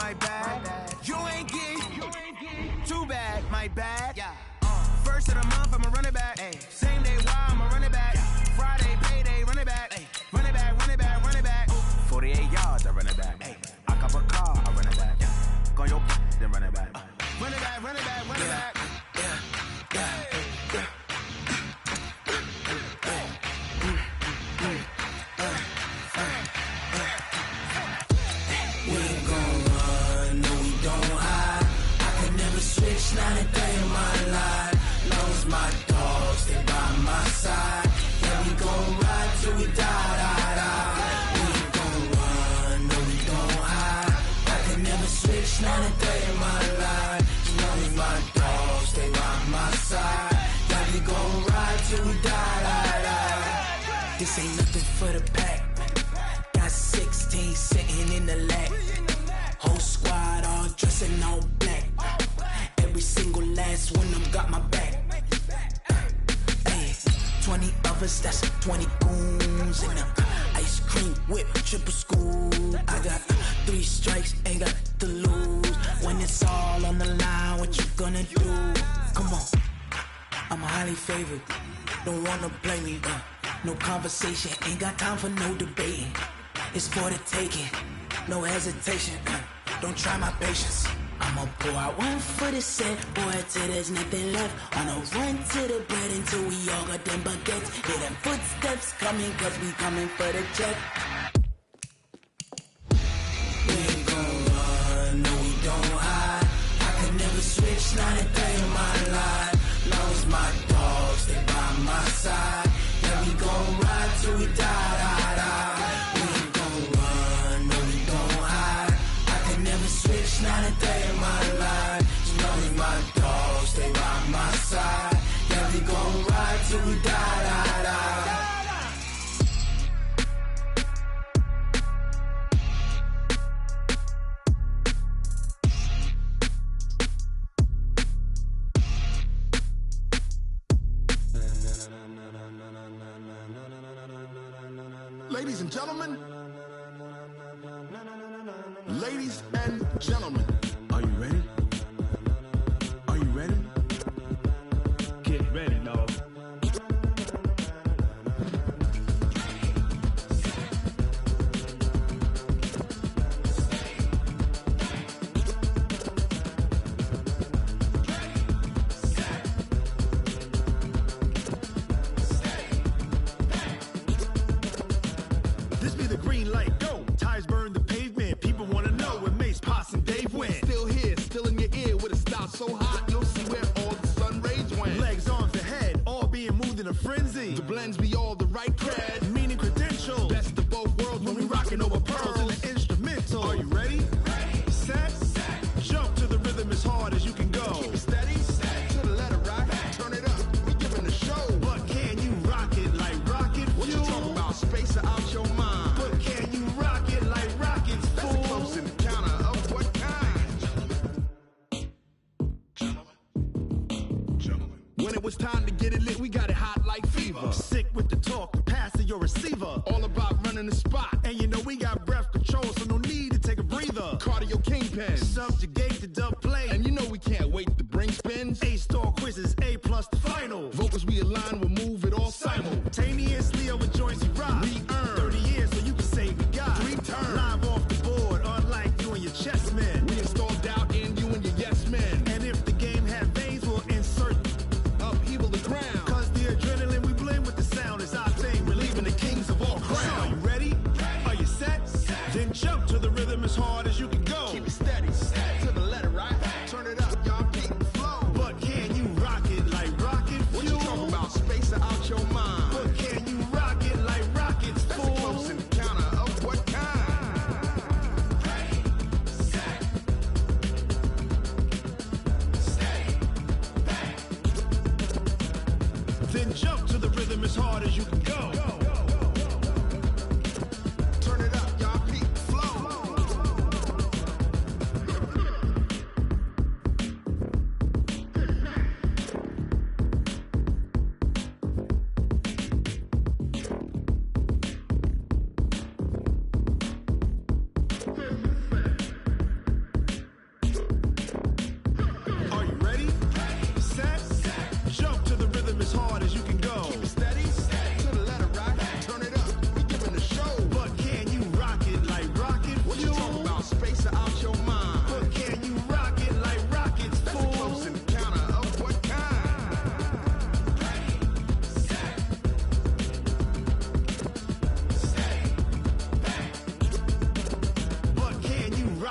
my bad. You ain't get too bad, my bad. First of the month, I'ma run it back. Same day, why I'ma run it back. Friday, payday, run it back. Run it back, run it back, run it back. 48 yards, I run it back. I cop a car, I run it back. Go your then run it back. Run it back, run it back, run it back. We ain't gon' run, no we don't hide. I could never switch, not a day in my life. Long as my dogs, they by my side. Yeah, we gon' ride till we die, die, die. We ain't gon' run, no we don't hide. I could never switch, not a day in my life. As long as my dogs, they by my side. Yeah, we gon' ride till we die, die, die. This ain't nothing for the pack. Got 16 sitting in the lap. Whole squad all dressing all black. Every single last one of them got my back. Hey, 20 of us, that's 20 goons in the ice cream whip, triple school. I got 3 strikes, ain't got to lose. When it's all on the line, what you gonna do? Come on, I'm highly favored. Don't wanna blame me, no conversation, ain't got time for no debating. It's for the taking, no hesitation. Don't try my patience. I'ma pour out one for the set, boy, till there's nothing left. On a run to the bread until we all got them baguettes. Hear them footsteps coming, cause we coming for the check. We ain't gon' run, no we don't hide. I could never switch, not a day in my life. Long as my dogs, they by my side. Yeah, we gon' ride till we die, die, die. We ain't gon' run, no we don't hide. I could never switch, not a day in my life. As long as my dogs, stay by my side. Yeah, we gon' ride till we die, die, die. Ladies and gentlemen, ladies and gentlemen, are you ready? Are you ready? Get ready, dog. This be the green light, go. Tires burn the pavement. People wanna know where Mace, Potts, and Dave went. Still here, still in your ear with a style so hot, you'll see where all the sun rays went. Legs, arms, and head, all being moved in a frenzy. The blends be all the right cred, meaning credentials. Best of both worlds when we rockin' over pearls in the instrumental. Are you ready? Set, jump to the rhythm as hard as you can go. Keep it steady, to the letter right. Turn it up, we giving the show. But can you rock it like rocket fuel? What you talking about? Space out your mind. But can you rock it like rockets, fool? That's a close encounter of what kind? Gentlemen. When it was time to get it lit, we got it hot like fever. Sick with the talk, the pass to your receiver. All about running the spot. And you know we got breath control, so no need to take a breather. Cardio kingpin, subjugate the dub play. And you know we can't wait to bring spins. A-star quizzes, A+ the final. Vocals we align, we'll move it all simultaneously over joints we rock. We earn 30 years, so you can say we got 3 turns. Live off the board, unlike you and your chess men. We install doubt in you and your yes men. And if the game had veins, we'll insert upheaval the ground. Cause the adrenaline we blend with the sound is our thing, relieving the kings of all crowns. So are you ready? Are you set? Then jump to the rhythm as hard as you can go. Keep it steady, to the letter right. Turn it up, y'all keep the flow. But can you rock it like rocket fuel? What you talking about? Space out your mind. But can you rock it like rockets, fool? That's a close encounter of what kind? Then jump to the rhythm as hard as you can go. Turn it up, y'all keep the flow.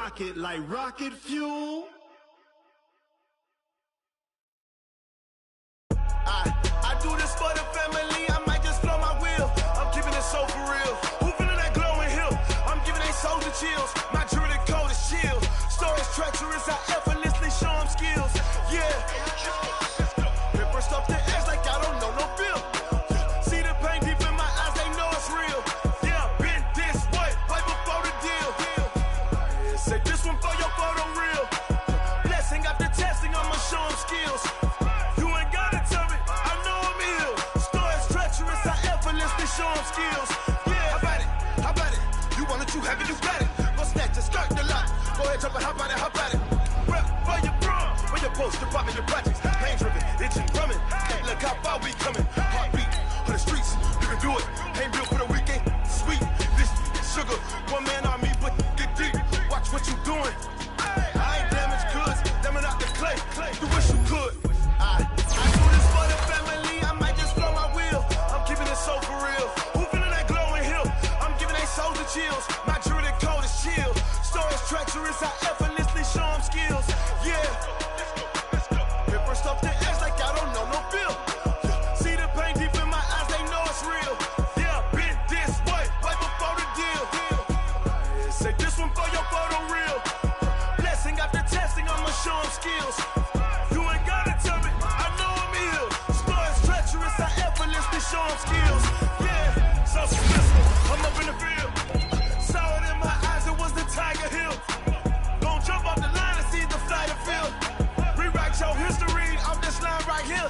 rocket like rocket fuel. I do this for the family, I might just blow my wheel. I'm giving it so for real. Who feeling that glowing hill? I'm giving they soldier chills. My jewelry code is chill. Stories treacherous, I effortlessly show them skills. Yeah. Paper stuff the edge like I don't know no bill. See the pain deep in my eyes, they know it's real. Yeah, been this way before the deal. Say this one for your photo real. Blessing after testing, I'ma show them skills. Show them skills. Yeah, how about it? You want it, you have it, you got it. Go snatch it, start the lot. Go ahead, jump it, how about it? Rep for your prom, for your post, your poppin', your projects. Pain driven, itching, drumming. Hey, look how far we coming. Heartbeat on the streets, you can do it. Ain't built for the weekend, sweet. This sugar, one man army, but get deep. Watch what you doing. I ain't damaged goods, damn out the clay. You wish you could. I do this for the family, I might just blow my wheel. I'm keeping it so for real. Who feeling that glowing hill? I'm giving they soldier chills. My jewelry code is chill. Stories treacherous, I effortlessly show them skills. Yeah. Paper stuff the edge like I don't know no bill. See the pain deep in my eyes, they know it's real. Yeah, been this way before the deal. Say this one for your photo real. Blessing after testing, I'ma show them skills. You ain't gotta tell me, I know I'm ill. Stories treacherous, I effortlessly show them skills. Yeah, so successful, I'm up in the field. Saw it in my eyes, it was the Tiger Hill. Gon' jump off the line and see the flight of field. Rewrite your history off this line right here.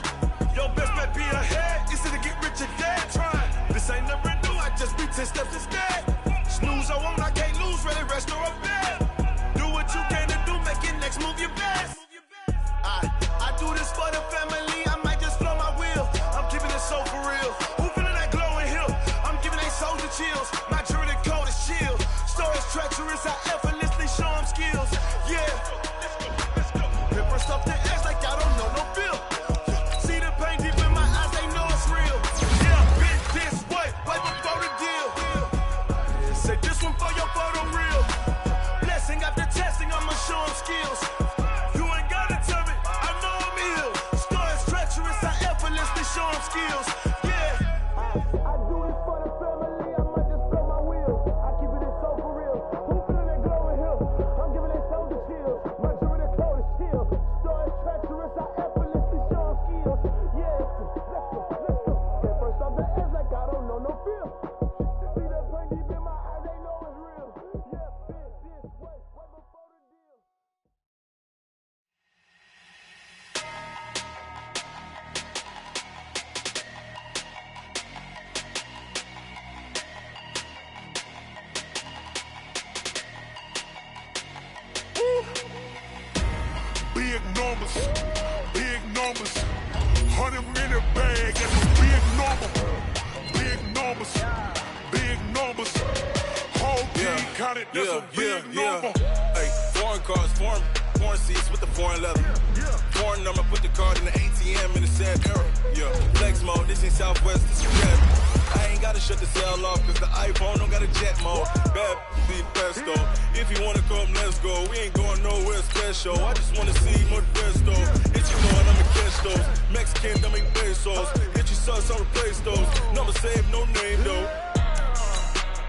Your best bet be ahead, easy to get rich or dead trying. This ain't never new, I just be 10 steps instead. Snooze I won't, I can't lose, ready, rest or a bed. Do what you can to do, make it next move your best. I do this for the family, I might just blow my wheel. I'm keeping it so for real. Who feeling that glowing hill? I'm giving they soldier chills. My jewelry code is chill. Stories treacherous, I effortlessly show them skills. Yeah. Paper stuff the edge like I don't know no bill. See the pain deep in my eyes, they know it's real. Yeah, been this way before the deal. Say this one for your photo real. Blessing after testing, I'ma show them skills. You ain't gotta tell me, I know I'm ill. Stories treacherous, I effortlessly show them skills. Yeah. I do this for the family, I might just blow my wheel. I keep it so for real. Who feeling that glowing hill? I'm giving they soldier chills. My jewelry code is chill. Stories treacherous, I effortlessly show them skills. Yeah. Let's go. Get first off the edge like I don't know no feel. See that pain deep in my eyes, they know it's real. Yeah, been this way before the deal. Big numbers, big numbers. 100 in the bag, that's a big number. Big numbers, big numbers. Whole team counted, that's a big number. Hey, foreign cars, foreign seats with the foreign leather. Foreign number, put the card in the ATM in the sad era. Yeah, flex mode, this ain't Southwest, this is red. I ain't gotta shut the cell off, cause the iPhone don't got a jet mode. Bad be the best though. If you wanna come, let's go. We ain't going nowhere special. I just wanna see more best though. Hit you going, I'ma catch those. Mexican, don't make pesos. Hit you sus, I'll replace those. Number save, no name though.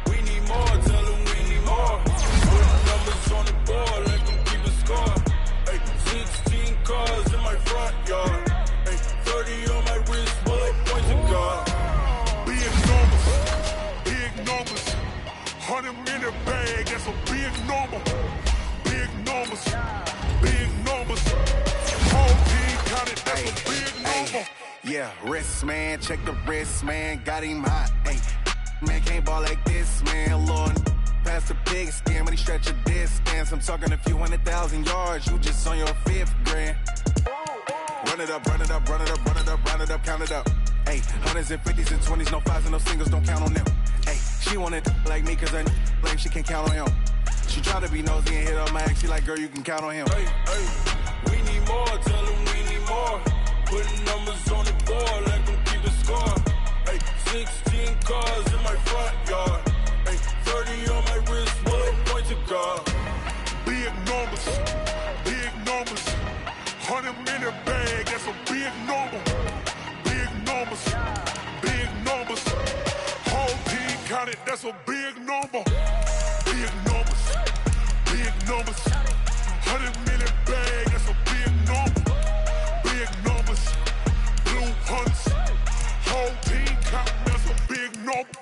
We need more, tell them we need more. Put numbers on the board, let them keep a score. Hey, 16 cars in my front yard. Hey, 30 on my wrist, bullet points to God. Big numbers, big numbers. 100 in the bag, that's a big number. Big numbers, big numbers. Whole team counted, that's a big number. Yeah, wrist man, check the wrist man, got him hot. Ay, man can't ball like this, man. Lord, past the big skin, but he stretch a distance. I'm talking a few 100,000 yards, you just on your 5th grand. Run it up, run it up, run it up, run it up, run it up, count it up. Hey, hundreds and 50s and 20s, no 5s and no singles, don't count on them. Hey, she wanted like me cause I like she can't count on him. She tried to be nosy and hit up my ex, she like, girl, you can count on him. Hey, we need more, tell them we need more. Putting numbers on the board, let them keep a score. Hey, 16 cars in my front yard. Hey, 30 on my wrist, bullet point to God. Big big numbers. Big numbers. 100 million bag, that's a big number. Big numbers. Big numbers. Whole team counted, that's a big number. Big numbers. Big numbers. 100 million bag, that's a big number. Big numbers. Blue hunts. Whole team counting, that's a big number.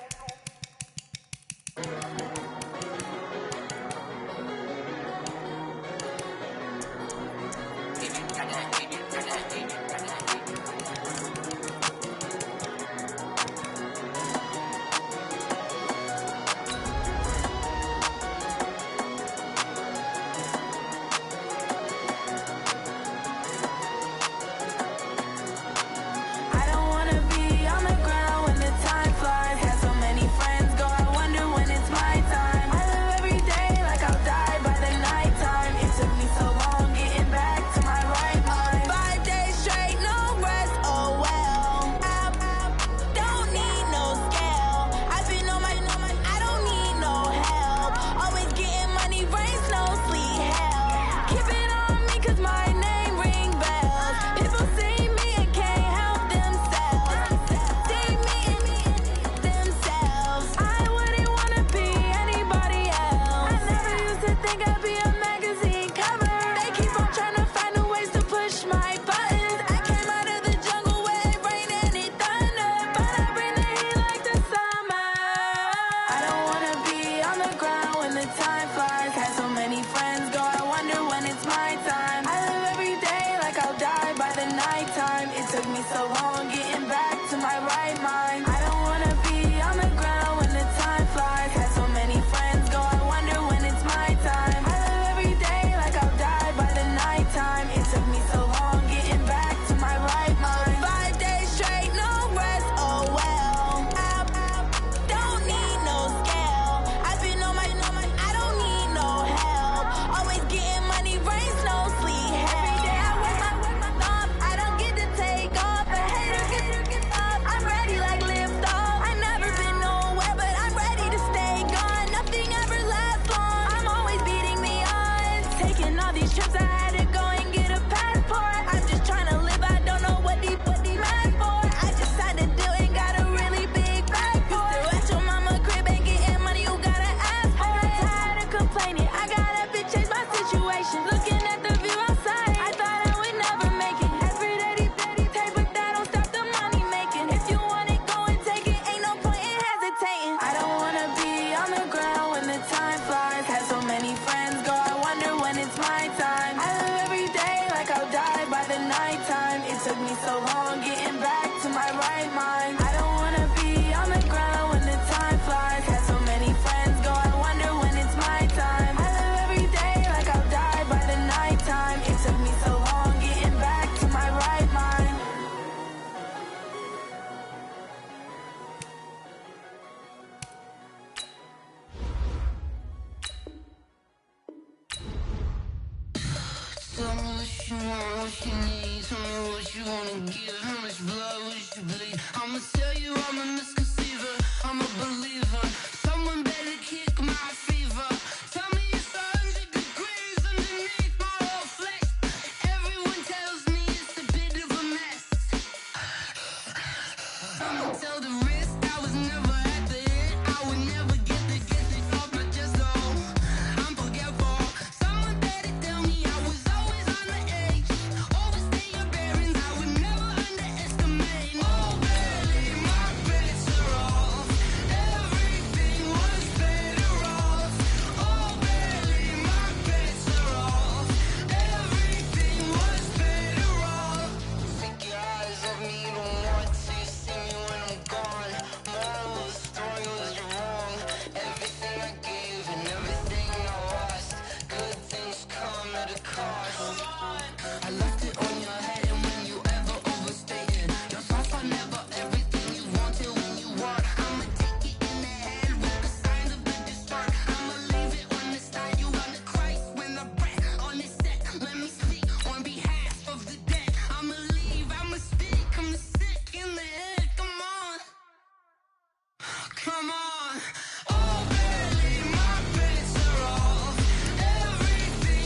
Come on. Oh, barely my bets are off. Everything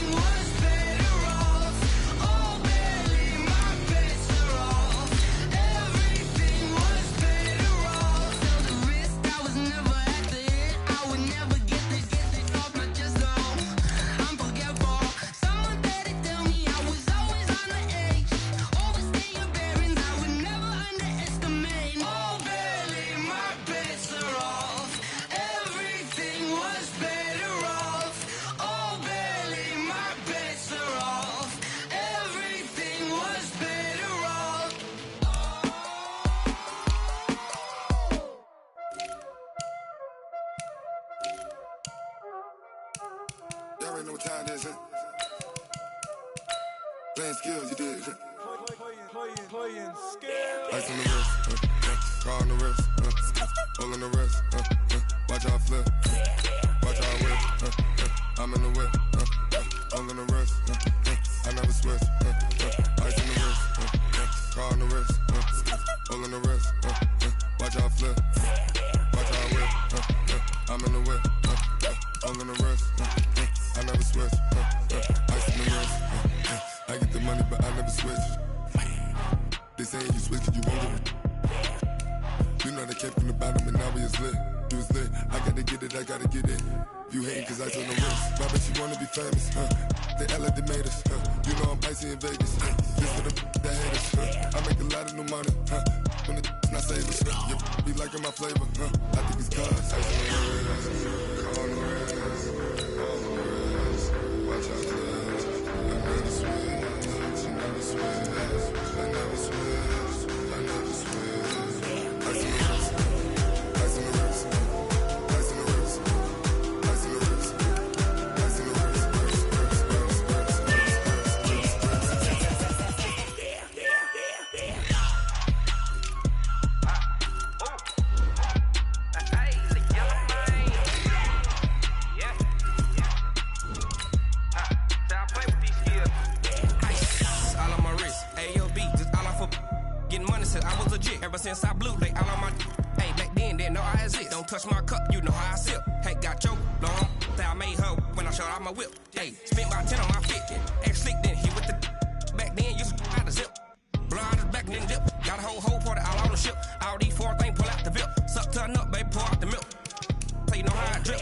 Playing skills, you did. Playing skills. Ice on the wrist, car on the wrist, all on the wrist, watch how I flip, watch how I whip, I'm in the whip, all on the wrist, I never switch, ice on the wrist, car on the wrist, all on the wrist, watch how I flip, watch how I whip, I'm in the whip, all on the wrist, I never switch, ice on the wrist, I get the money but I never switch. They saying you switch cause you won't get it. You know they came from the bottom and now we is lit. You was lit, I gotta get it, I gotta get it. You hating cause I told the wrist. Why bet you wanna be famous, They LA they made us, You know I'm icy in Vegas, This for the haters, I make a lot of new money, When the not savers, You be liking my flavor, I think it's cause ice on the wrist, car on the wrist, all on the wrist, watch out cause I never switch, you never switch. I never switch, I never switch. Ice on the wrist, ice on the wrist, ice on the wrist, ice on the wrist, ice on the wrist, Ever since I blew, they all on my. Hey, back then, didn't know I exist. Don't touch my cup, you know how I sip. Hey, got choked, long. Say I made her when I showed out my whip. Hey, spent about 10 on my fit. Ex-slick, then he with the. Back then, used to out the zip. Blow out his back, then dip. Got a whole party all on the ship. All these 4 things pull out the VIP. Suck, turn up, baby, pour out the milk. So you know how I drip.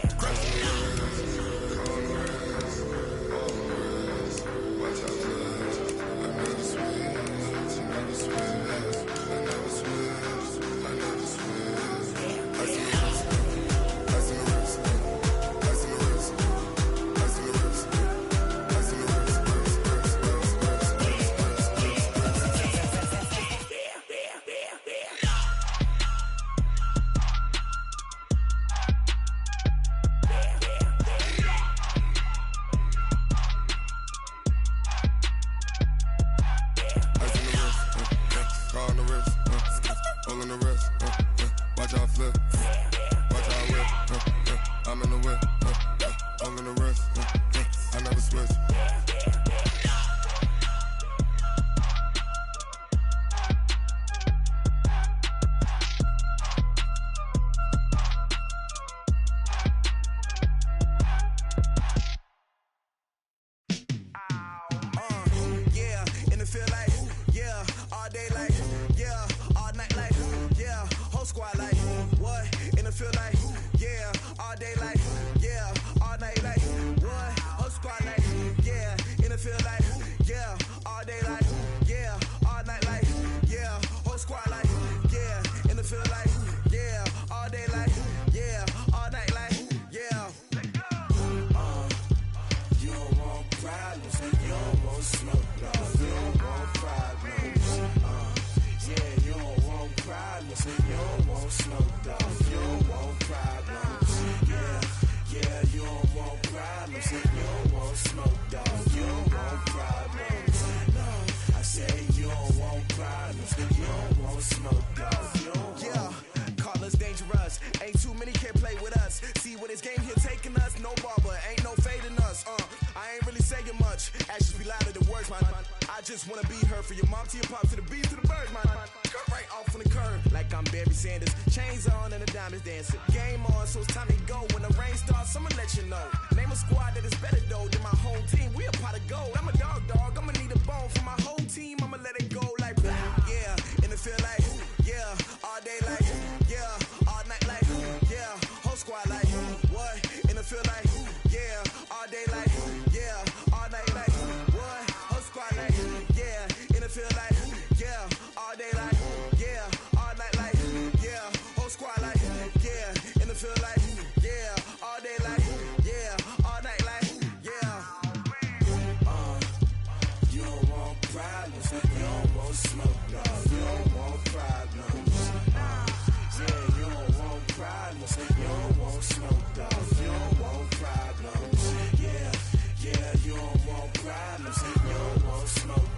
Smoke.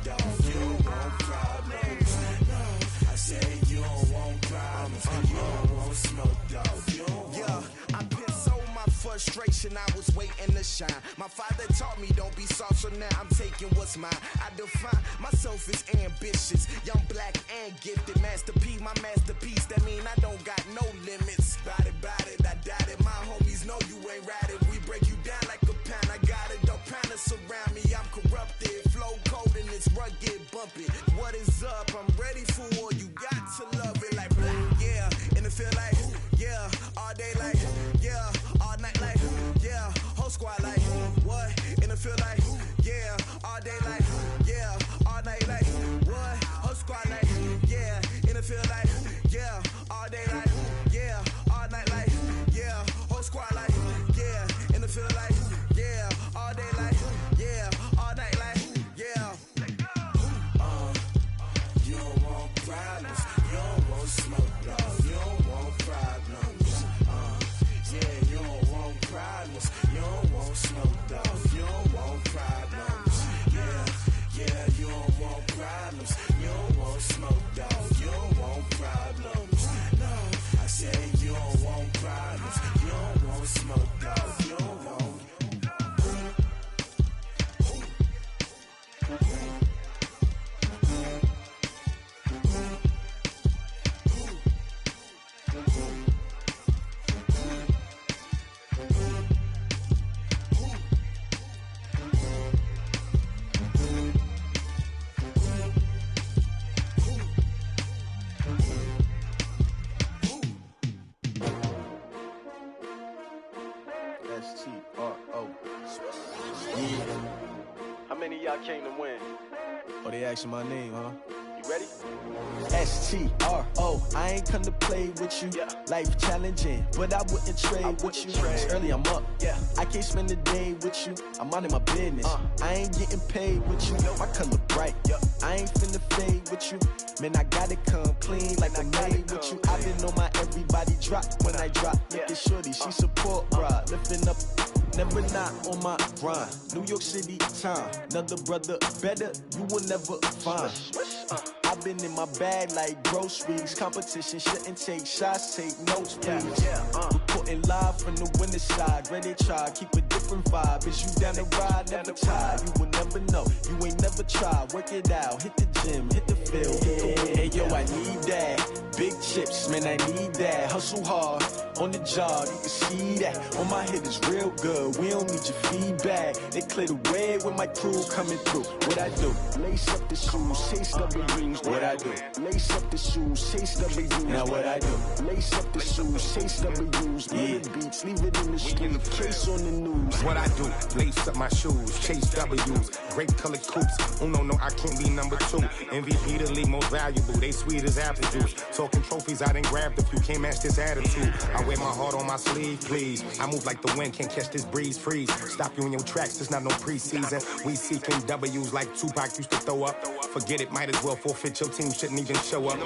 generation, I was waiting to shine. My father taught me don't be soft, so now I'm taking what's mine. I define myself as ambitious, young, black, and gifted. Master P, my masterpiece, that mean I don't got no limits. Bout it, I doubt it. My homies know you ain't ratted. We break you down like a pound. I got it, don't pound to surround me. I'm corrupted, flow cold and it's rugged, bumpy. What is up? I'm ready for war. You got to love it like yeah, and it feel like yeah, all day like yeah, all night like yeah, whole squad like what? And it feel like yeah, all day like yeah, all night like what? Whole squad like yeah, and it feel like yeah, all day like yeah, all night like yeah, whole squad like yeah, and it feel like yeah, all day like yeah, all night like yeah. You don't want problems, you don't want smoke, no, you don't want problems. Yeah, you don't want problems, you don't want smoke, dog, you don't want problems. Yeah, you don't want problems, you don't want smoke, dog, you don't want problems. No, I said you don't want problems, you don't want smoke, dog, you don't want. S-T-R-O. Yeah. How many of y'all came to win? Oh, they asking my name, huh? You ready? S-T-R-O. I ain't come to play with you. Yeah. Life challenging, but I wouldn't trade with you. It's early, I'm up. Yeah. I can't spend the day with you. I'm minding my business. I ain't getting paid with you. My color bright. I ain't finna fade with you. Man, I gotta come clean like I'm made with you. I been on my everybody drop when I drop. Look at shorty, she support ride. Lifting up, never not on my grind. New York City time. Another brother better, you will never find. I've been in my bag like groceries. Competition shouldn't take shots, take notes, please. Reporting live from the winning side. Ready to try, keep a different vibe. Is you down the ride, never tired. You will never know, you ain't never tried. Work it out, hit the gym, hit the field, hit the wind. Hey yo, I need that. Big chips, man, I need that. Hustle hard, on the job, you can see that. On my head is real good, we don't need your feedback. They clear the way with my crew coming through. What I do? Lace up the shoes, chase W's. What I do? Lace up the shoes, chase W's. Now what I do? Lace up the shoes, chase W's. Yeah. Beats, leave it in the street, case on the news. What I do? Lace up my shoes, chase W's. Great colored coops. Oh no, I can't be number 2. MVP the league most valuable. They sweet as apple juice. Talking trophies, I done grabbed a few. Can't match this attitude. I wear my heart on my sleeve, please. I move like the wind, can't catch this breeze. Freeze. Stop you in your tracks. There's not no preseason. We seeking W's like Tupac used to throw up. Forget it, might as well forfeit. Your team shouldn't even show up.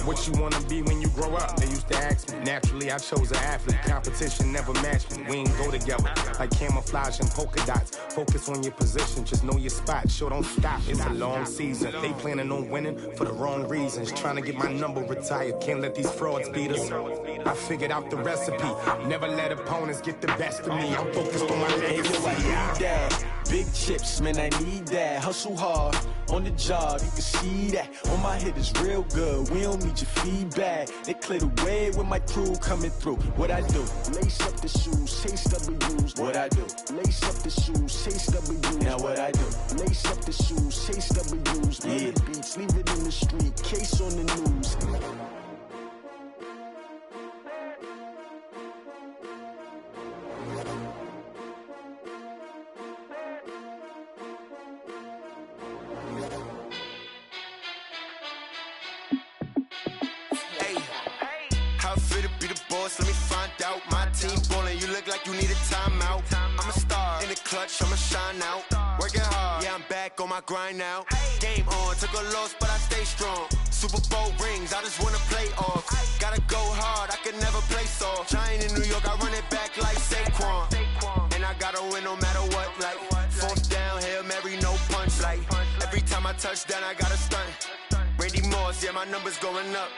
What you wanna be when you grow up? They used to ask me. Naturally, I chose an athlete. Competition never matched me. We ain't go together like camouflage and polka dots. Focus on your position, just know your spot. Sure, don't stop. It's a long season. They planning on winning for the wrong reasons. Trying to get my number retired. Can't let these frauds beat us. I figured out the recipe. Never let opponents get the best of me. I'm focused on my legacy. Big chips, man, I need that. Hustle hard, on the job, you can see that. On my head is real good, we don't need your feedback. They clear the way with my crew coming through. What I do? Lace up the shoes, chase W's. What I do? Lace up the shoes, chase W's. Now what I do? Lace up the shoes, chase W's. Yeah. Beats, leave it in the street, case on the news. Let me find out. My team ballin', you look like you need a timeout. I'm a star in the clutch, I'ma shine out. Working hard, yeah, I'm back on my grind now. Game on, took a loss, but I stay strong. Super Bowl rings, I just wanna play off. Gotta go hard, I can never play soft. Giant in New York, I run it back like Saquon. And I gotta win no matter what, like fourth down, Hail Mary, no punch. Like every time I touch down, I gotta stunt. Randy Moss, yeah, my numbers going up.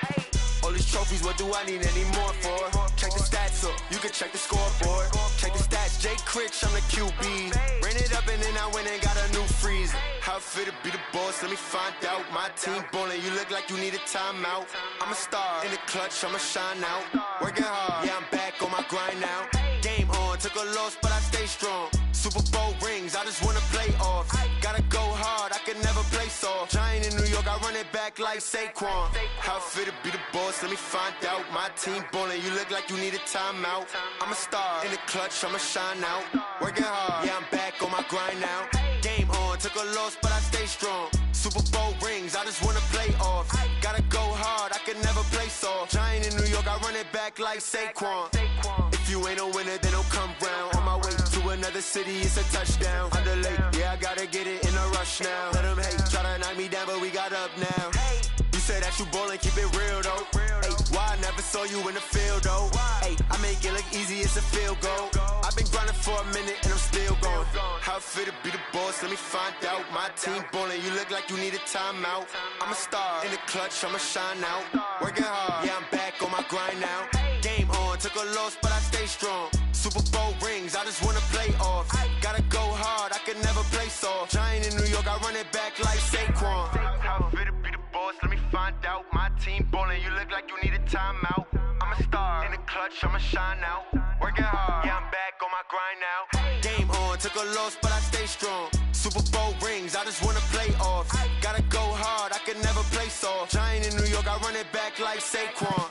All these trophies, what do I need any more for? Check the stats up, you can check the scoreboard. Check the stats, Jay Critch, I'm the QB. Ran it up and then I went and got a new freeze. How it feel to be the boss, let me find out. My team ballin', you look like you need a timeout. I'm a star, in the clutch, I'ma shine out. Working hard, yeah, I'm back on my grind now. Game on, took a loss, but I stay strong. Super Bowl rings, I just wanna play off. Gotta go hard, I can never play soft. Giant in New York, I run it back like Saquon. How it feel to be the boss, let me find out. My team ballin', you look like you need a timeout. I'm a star, in the clutch, I'ma shine out. Working hard, yeah, I'm back on my grind now. Game on, took a loss, but I stay strong. Super Bowl rings, I just wanna play off. Gotta go hard, I can never play soft. Giant in New York, I run it back like Saquon. If you ain't a winner, then don't come round. On my way to another city, it's a touchdown. Underlay, yeah, I gotta get it in a rush now. Let them hate, try to knock me down, but we got up now. You say that you ballin', keep it real though. Hey, why I never saw you in the field though? Hey, I make it look easy, it's a field goal. I've been grinding for a minute and I'm still going. How it feel to be the boss, let me find out. My team ballin', you look like you need a timeout. I'm a star, in the clutch, I'ma shine out. Working hard, yeah, I'm back on my grind now. Game on, took a loss, but I stay strong. Super Bowl rings, I just wanna play off. Gotta go hard, I can never play soft. Giant in New York, I run it back like Saquon. How it feel to be the boss, let me find out. My team ballin', you look like you need a timeout. I'm a star, in the clutch, I'ma shine out. Working hard, yeah, I'm back on my grind now. Game on, took a loss, but I stay strong. Super Bowl rings, I just wanna play off. Gotta go hard, I can never play soft. Giant in New York, I run it back like Saquon.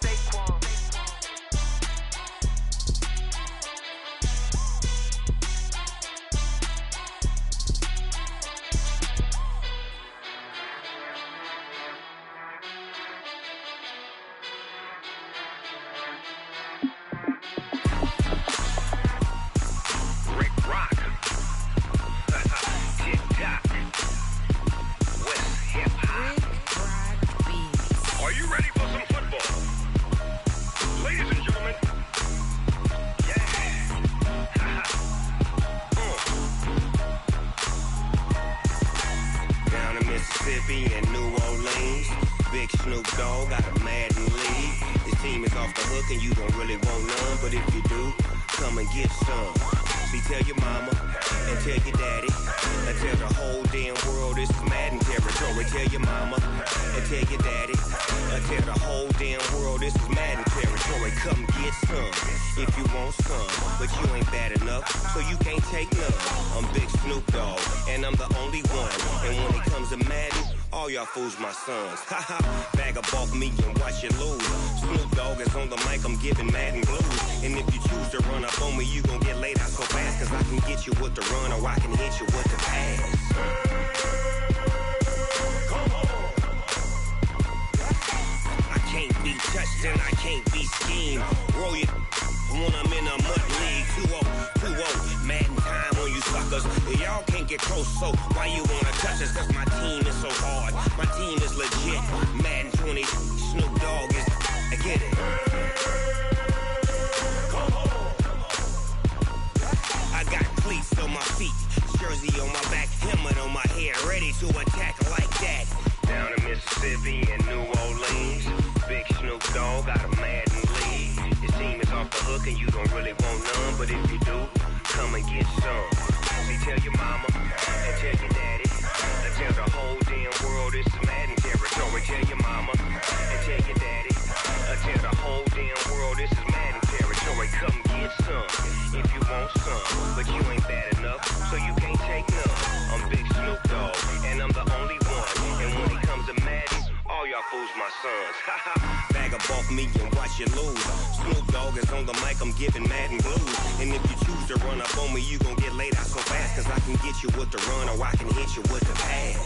Fools my sons. Haha, bag up off me and watch you lose. Snoop Dogg is on the mic, I'm giving Madden blues. And if you choose to run up on me, you gon' get laid out so fast. Cause I can get you with the run or I can hit you with the pass. I can't be touched and I can't be schemed. Roll you when I'm in a mud league. 2-0, Madden time on you suckers. Y'all can't get close, so why you wanna touch us? Cause my team is so hard. My team is legit. Madden 20, Snoop Dogg is. I get it. I got cleats on my feet, jersey on my back, helmet on my head, ready to attack like that. Down in Mississippi and New Orleans, big Snoop Dogg got a Madden lead. Your team is off the hook and you don't really want none, but if you do, come and get some. See, tell your mama and tell your daddy, and tell the whole damn world it's Madden territory. Tell your mama and tell your daddy, and tell the whole damn world this is Madden territory. Come get some if you want some, but you ain't bad enough, so you can't take none. I'm Big Snoop Dogg, and I'm the only one. And when it comes to Madden, all y'all fools my sons. Bag up off me and watch you lose. Snoop Dogg is on the mic, I'm giving Madden blues. And if you choose to run up on me, you gon' get laid out so fast. Cause I can get you with the run or I can hit you with the pass.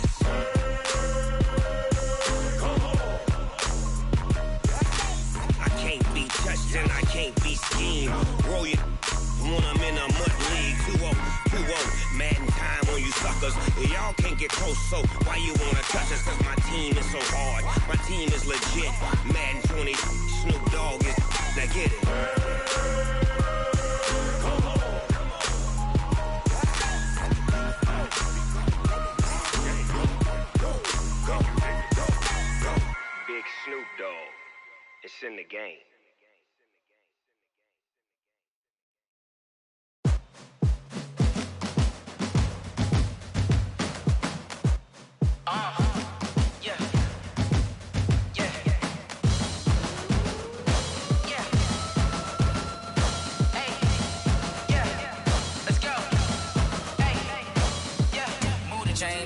I can't be touched and I can't be schemed. Roll you when I'm in a mud league. 2-0, Madden time on you suckers. Y'all can't get close, so why you wanna touch us? Cause my team is so hard. My team is legit. Madden 20, Snoop Dogg is. Now get it. Big Snoop Dogg. It's in the game.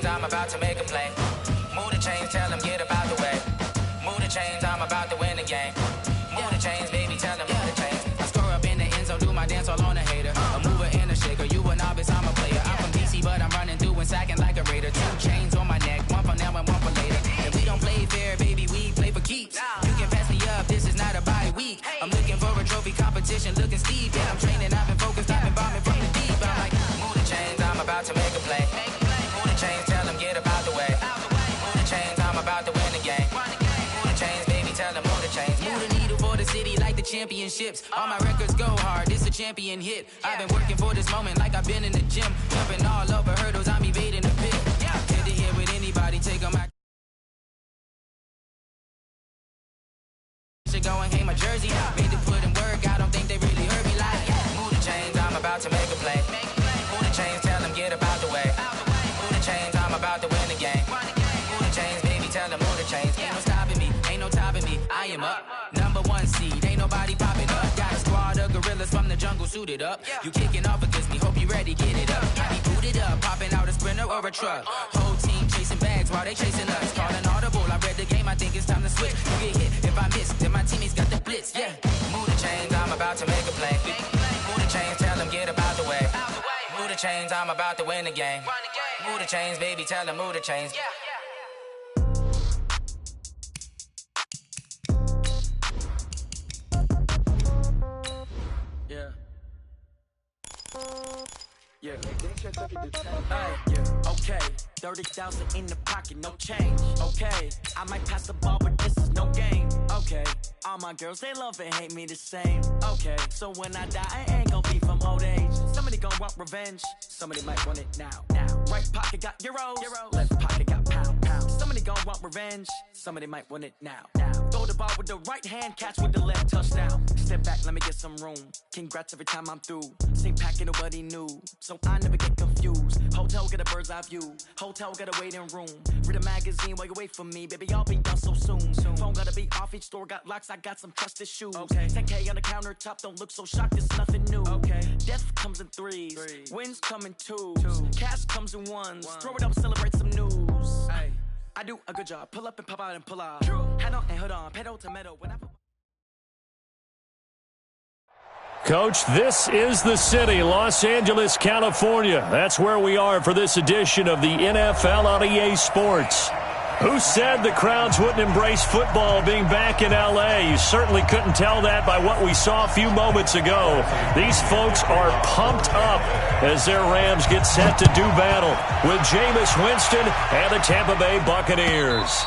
I'm about to make a play. Move the chains, tell them get about the way. Move the chains, I'm about to win the game. Move the chains, baby, tell them move the chains. I score up in the end zone, do my dance all on a hater. A mover and a shaker, you a novice, I'm a player. I'm from DC, but I'm running through and sacking like a raider. 2 chains on my neck, one for now and one for later. And we don't play fair, baby, we play for keeps. You can pass me up, this is not a bye week. I'm looking for a trophy competition, looking steep. Yeah, I'm training, I've been focused, I've been bombing from the deep. I'm like, move the chains, I'm about to make a play. Move the chains, tell them get about the way. Move the chains, I'm about to win the game. Move the chains, baby, tell them move the chains. Move the needle for the city like the championships. All my records go hard, this a champion hit. I've been working for this moment like I've been in the gym. Jumping all over hurdles, I'm evading the pit. Head to head with anybody, take on my should go and hang my jersey. Made to put in work, I don't think they really heard me like move the chains, I'm about to make a play. Move the chains, tell them get about the way. Move the chains, I'm about to win the game. Move the chains, baby, tell them move the chains. Ain't no stopping me, ain't no topping me. I am up, number 1 seed, ain't nobody popping up. Got a squad of gorillas from the jungle suited up. You kicking off against me, hope you ready, get it up. I be booted up, popping out a sprinter or a truck. Whole team chasing bags while they chasing us. Calling audible, I read the game, I think it's time to switch. You get hit, if I miss, then my teammates got the blitz, yeah. Move the chains, I'm about to make a play. Move the chains, tell them get about the way. Move the chains, I'm about to win the game. Move the chains, baby, tell them move the chains. Yeah. Okay, 30,000 in the pocket, no change. Okay, I might pass the ball, but this is no game. Okay, all my girls, they love and hate me the same. Okay, so when I die, I ain't gon' be from old age. Somebody gon' want revenge, somebody might want it now. Right pocket got euros, left pocket got pound. Somebody gon' want revenge, somebody might want it now. Throw the ball with the right hand, catch with the left, touchdown. Step back, let me get some room. Congrats every time I'm through. Same packet, nobody knew, so I never get confused. Hotel get a bird's eye view. Hotel got a waiting room. Read a magazine while you wait for me, baby. I'll be done so soon. Phone gotta be off. Each store got locks. I got some trusted shoes. 10K on the countertop. Don't look so shocked. It's nothing new. Death comes in threes. Wins come in twos. Cash comes in ones. Throw it up, celebrate some news. I do a good job. Pull up and pop out and pull out. Head on and hood on. Pedal to metal. When I Coach, this is the city, Los Angeles, California. That's where we are for this edition of the NFL on EA Sports. Who said the crowds wouldn't embrace football being back in L.A.? You certainly couldn't tell that by what we saw a few moments ago. These folks are pumped up as their Rams get set to do battle with Jameis Winston and the Tampa Bay Buccaneers.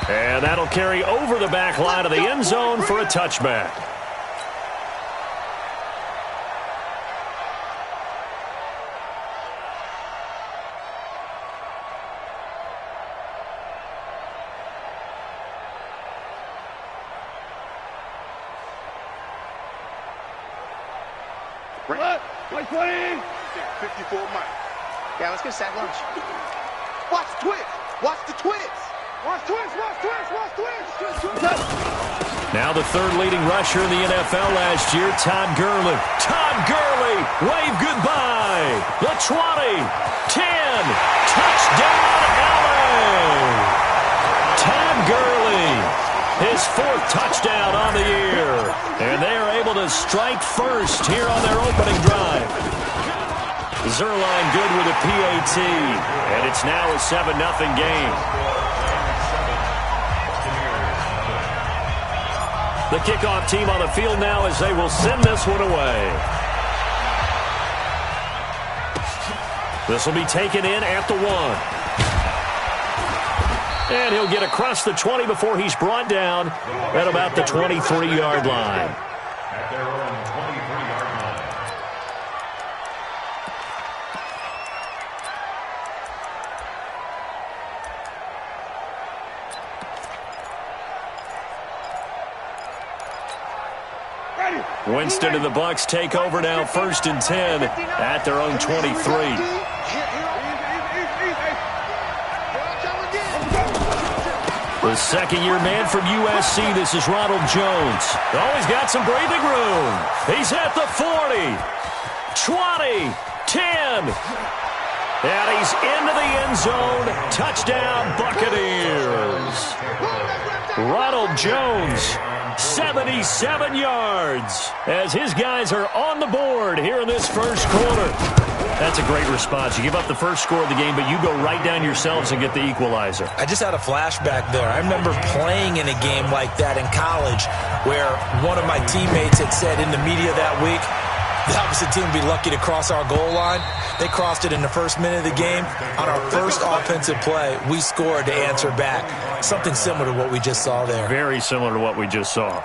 And that'll carry over the back line of the end zone for a touchback. Play 20. 54 Mike. Yeah, let's go sack lunch. Watch the twist. Watch the twist. Watch twist. Watch twist. Watch twist. Now the third leading rusher in the NFL last year, Todd Gurley. Todd Gurley, wave goodbye. The 20, 10, touchdown LA. Todd Gurley, his 4th touchdown on the year. And they are able to strike first here on their opening drive. Zerline good with a PAT. And it's now a 7-0 game. The kickoff team on the field now as they will send this one away. This will be taken in at the 1. And he'll get across the 20 before he's brought down at about the 23-yard line. At their own 23-yard line. Winston and the Bucs take over now, 1st and 10 at their own 23. The second-year man from USC, this is Ronald Jones. Oh, he's got some breathing room. He's at the 40, 20, 10. And he's into the end zone. Touchdown, Buccaneers. Ronald Jones, 77 yards, as his guys are on the board here in this first quarter. That's a great response. You give up the first score of the game, but you go right down yourselves and get the equalizer. I just had a flashback there. I remember playing in a game like that in college where one of my teammates had said in the media that week, the opposite team would be lucky to cross our goal line. They crossed it in the first minute of the game. On our first offensive play, we scored to answer back. Something similar to what we just saw there. Very similar to what we just saw.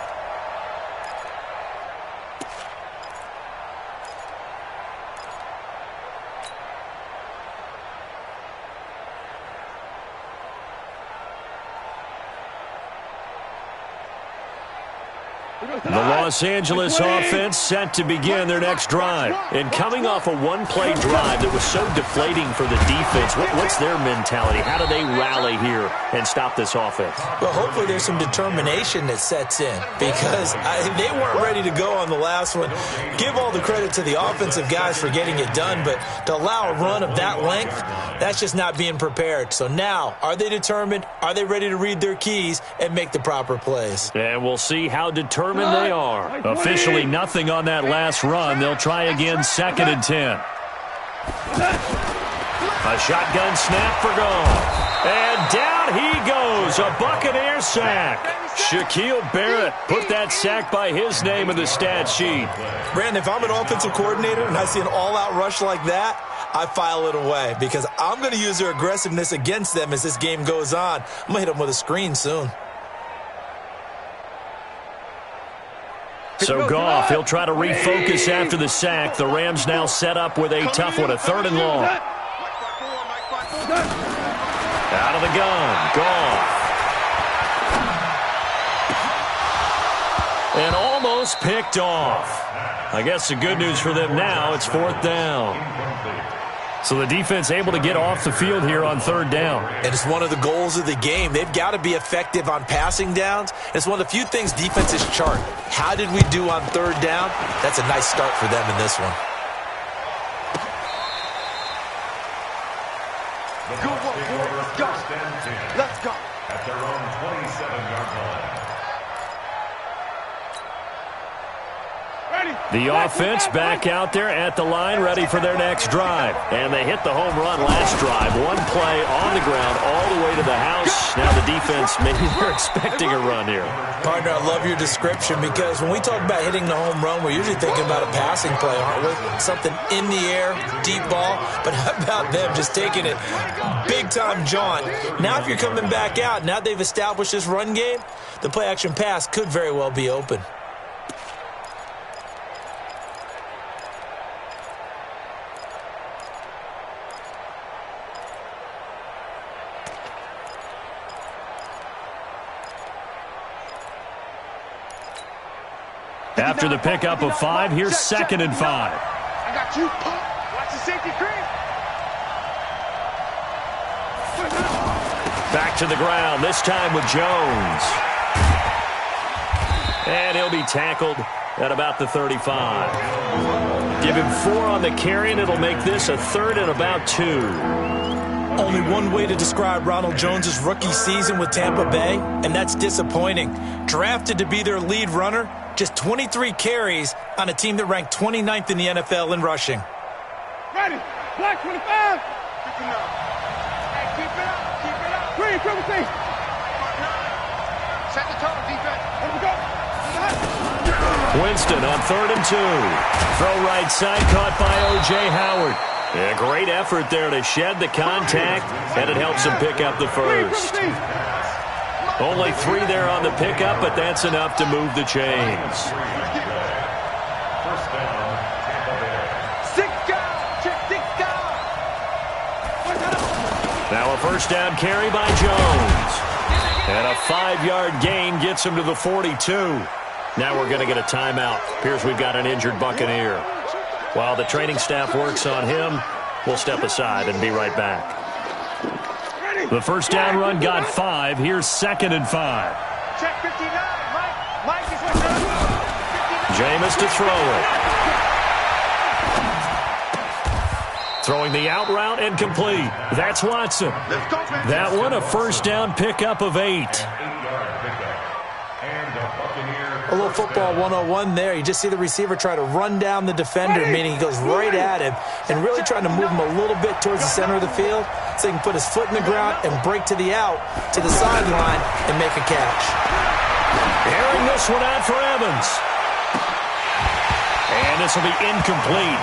The Los Angeles offense set to begin their next drive. And coming off a one-play drive that was so deflating for the defense, what's their mentality? How do they rally here and stop this offense? Well, hopefully there's some determination that sets in because they weren't ready to go on the last one. Give all the credit to the offensive guys for getting it done, but to allow a run of that length, that's just not being prepared. So now, are they determined? Are they ready to read their keys and make the proper plays? And we'll see how determined they are. Officially nothing on that last run. They'll try again, 2nd and 10. A shotgun snap for goal. And down he goes. A Buccaneer sack. Shaquille Barrett put that sack by his name in the stat sheet. Brandon, if I'm an offensive coordinator and I see an all-out rush like that, I file it away because I'm going to use their aggressiveness against them as this game goes on. I'm going to hit them with a screen soon. So Goff, he'll try to refocus after the sack. The Rams now set up with a tough one, a 3rd and long. Out of the gun, Goff. And almost picked off. I guess the good news for them now, it's 4th down. So the defense able to get off the field here on 3rd down. And it's one of the goals of the game. They've got to be effective on passing downs. It's one of the few things defenses chart. How did we do on 3rd down? That's a nice start for them in this one. Good one, let's go. Let's go. At their own 27-yard line. The offense back out there at the line, ready for their next drive. And they hit the home run last drive. One play on the ground all the way to the house. Now the defense, maybe they're expecting a run here. Partner, I love your description because when we talk about hitting the home run, we're usually thinking about a passing play, aren't we? Something in the air, deep ball. But how about them just taking it big-time jaunt? Now if you're coming back out, now they've established this run game, the play-action pass could very well be open. After the pickup of 5, here's 2nd and 5. I got you. Watch the safety screen. Back to the ground, this time with Jones. And he'll be tackled at about the 35. Give him 4 on the carry, and it'll make this a 3rd and about 2. Only one way to describe Ronald Jones' rookie season with Tampa Bay, and that's disappointing. Drafted to be their lead runner, just 23 carries on a team that ranked 29th in the NFL in rushing. Ready. Black 25. Keep it up. Hey, keep it up. Keep it up. Green, triple C. Set the tone, defense. Here we go. Winston on 3rd and 2. Throw right side, caught by O.J. Howard. A great effort there to shed the contact, and it helps him pick up the first. Only 3 there on the pickup, but that's enough to move the chains. First down, Tampa Bay. 6 guys. Check 6 guys. Now a first down carry by Jones. And a 5-yard gain gets him to the 42. Now we're going to get a timeout. Appears we've got an injured Buccaneer. While the training staff works on him, we'll step aside and be right back. The first down run got 5. Here's 2nd and 5. Check 59. Mike is with us. Jameis to throw it. Throwing the out route and complete. That's Watson. That one a first down pickup of 8. A little football 101 there. You just see the receiver try to run down the defender, meaning he goes right at him and really trying to move him a little bit towards the center of the field so he can put his foot in the ground and break to the out, to the sideline, and make a catch. Airing this one out for Evans. And this will be incomplete.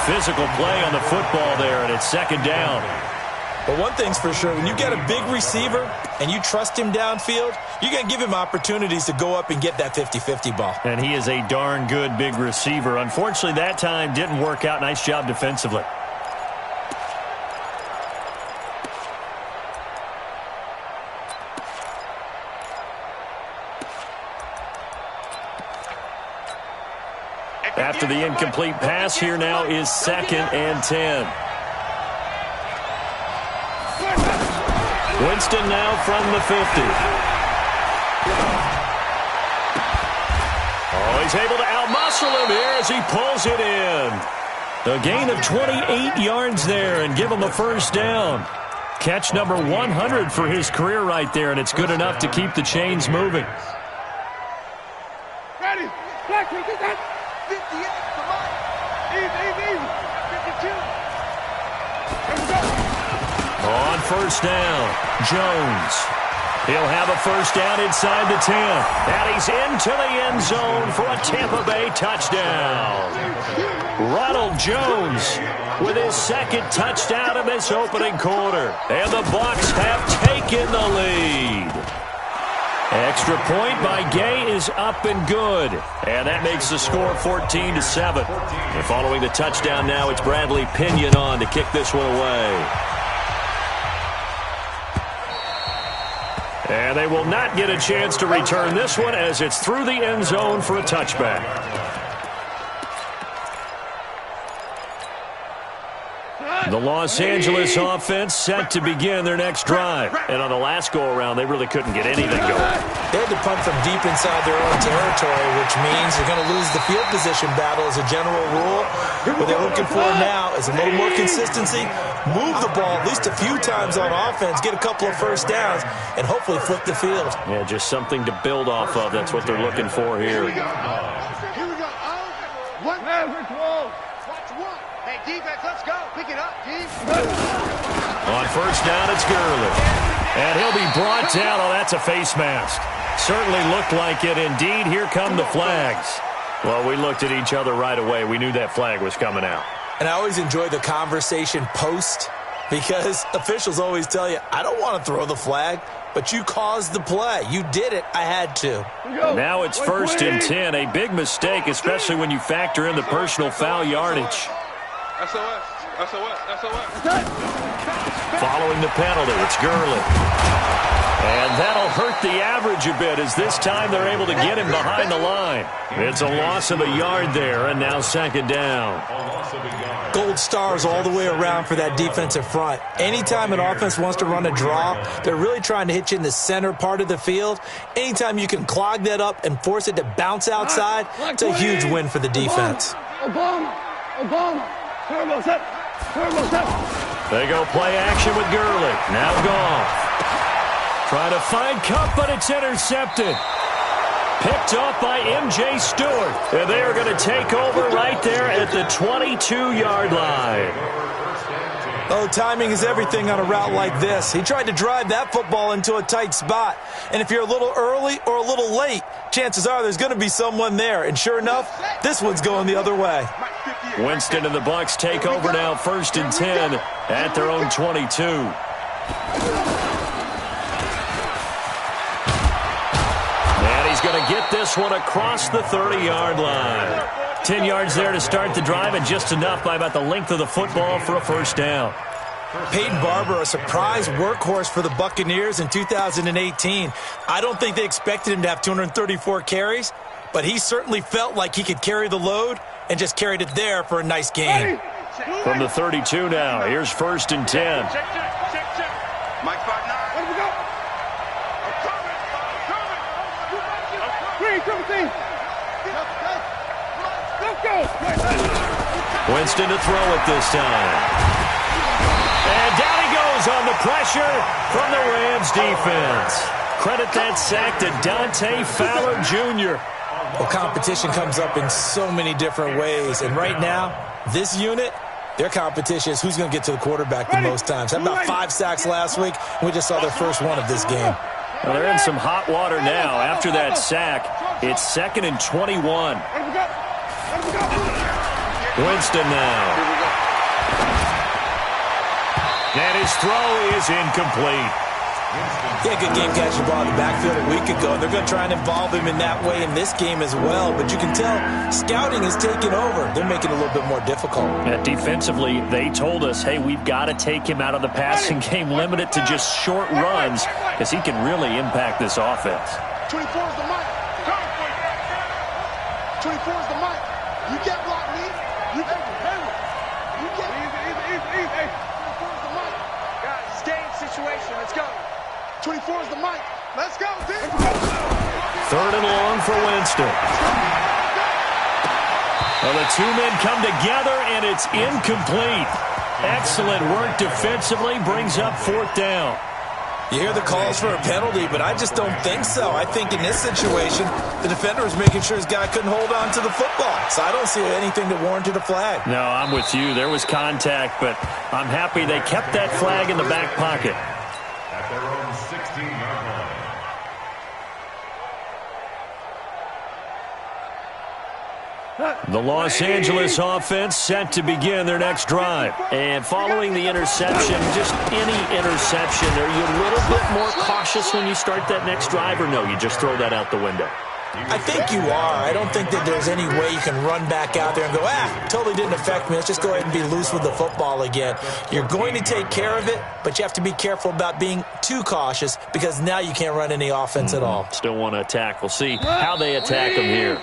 Physical play on the football there, and it's 2nd down. But one thing's for sure, when you get a big receiver and you trust him downfield, you're going to give him opportunities to go up and get that 50-50 ball. And he is a darn good big receiver. Unfortunately, that time didn't work out. Nice job defensively. After the incomplete pass, here now is 2nd and 10. Winston now from the 50. Oh, he's able to outmuscle him here as he pulls it in. A gain of 28 yards there and give him a first down. Catch number 100 for his career right there, and it's good enough to keep the chains moving. Ready. Black, get that. 58, come on. Easy. 52. Let's go. On first down, Jones. He'll have a first down inside the 10. And he's into the end zone for a Tampa Bay touchdown. Ronald Jones with his 2nd touchdown of this opening quarter. And the Bucs have taken the lead. Extra point by Gay is up and good. And that makes the score 14-7. And following the touchdown now, it's Bradley Pinion on to kick this one away. And they will not get a chance to return this one as it's through the end zone for a touchback. The Los Angeles offense set to begin their next drive. And on the last go-around, they really couldn't get anything going. They had to punt from deep inside their own territory, which means they're going to lose the field position battle as a general rule. What they're looking for now is a little more consistency, move the ball at least a few times on offense, get a couple of first downs, and hopefully flip the field. Yeah, just something to build off of. That's what they're looking for here. Here we go. One average wall. Watch one. Hey, defense, let's go. Pick it up, D. On first down, it's Gurley. And he'll be brought down. Oh, that's a face mask. Certainly looked like it. Indeed, here come the flags. Well, we looked at each other right away. We knew that flag was coming out. And I always enjoy the conversation post because officials always tell you, I don't want to throw the flag, but you caused the play. You did it. I had to. Now it's 1st and 10. A big mistake, especially when you factor in the personal foul yardage. SOS. Following the penalty, it's Gurley. And that'll hurt the average a bit as this time they're able to get him behind the line. It's a loss of a yard there, and now 2nd down. Gold stars all the way around for that defensive front. Anytime an offense wants to run a draw, they're really trying to hit you in the center part of the field. Anytime you can clog that up and force it to bounce outside, it's a huge win for the defense. Obama. Turbo set. They go play action with Gurley. Now Goff. Trying to find Kupp, but it's intercepted. Picked off by M.J. Stewart. And they are going to take over right there at the 22-yard line. Oh, timing is everything on a route like this. He tried to drive that football into a tight spot. And if you're a little early or a little late, chances are there's going to be someone there. And sure enough, this one's going the other way. Winston and the Bucs take over now, 1st and 10 at their own 22. And he's going to get this one across the 30-yard line. 10 yards there to start the drive, and just enough by about the length of the football for a first down. Peyton Barber, a surprise workhorse for the Buccaneers in 2018. I don't think they expected him to have 234 carries, but he certainly felt like he could carry the load and just carried it there for a nice gain. From the 32 now, here's 1st and 10. Mike 5-9. Let me go. I'm coming. Green, triple team. Let's go. Winston to throw it this time. And down he goes on the pressure from the Rams defense. Credit that sack to Dante Fowler Jr. Well, competition comes up in so many different ways. And right now, this unit, their competition is who's going to get to the quarterback the most times. Had about 5 sacks last week, and we just saw their first one of this game. Well, they're in some hot water now. After that sack, it's 2nd and 21. Winston now. And his throw is incomplete. Yeah, good game catching ball in the backfield a week ago. They're going to try and involve him in that way in this game as well. But you can tell scouting is taking over. They're making it a little bit more difficult. Yeah, defensively, they told us, hey, we've got to take him out of the passing game, limit it to just short runs, because he can really impact this offense. 24 is the mic. 24 is the mic. You get block me. You get easy. 24 is the mic. Guys, it's game situation. Let's go. 24 is the mic. Let's go, dude. 3rd and long for Winston. Well, the two men come together, and it's incomplete. Excellent work defensively, brings up 4th down. You hear the calls for a penalty, but I just don't think so. I think in this situation, the defender was making sure his guy couldn't hold on to the football. So I don't see anything that warranted a flag. No, I'm with you. There was contact, but I'm happy they kept that flag in the back pocket. At their own 16-yard line. The Los Angeles offense set to begin their next drive. And following the interception, just any interception, are you a little bit more cautious when you start that next drive, or no, you just throw that out the window? I think you are. I don't think that there's any way you can run back out there and go, totally didn't affect me. Let's just go ahead and be loose with the football again. You're going to take care of it, but you have to be careful about being too cautious because now you can't run any offense at all. Still want to attack. We'll see how they attack them here.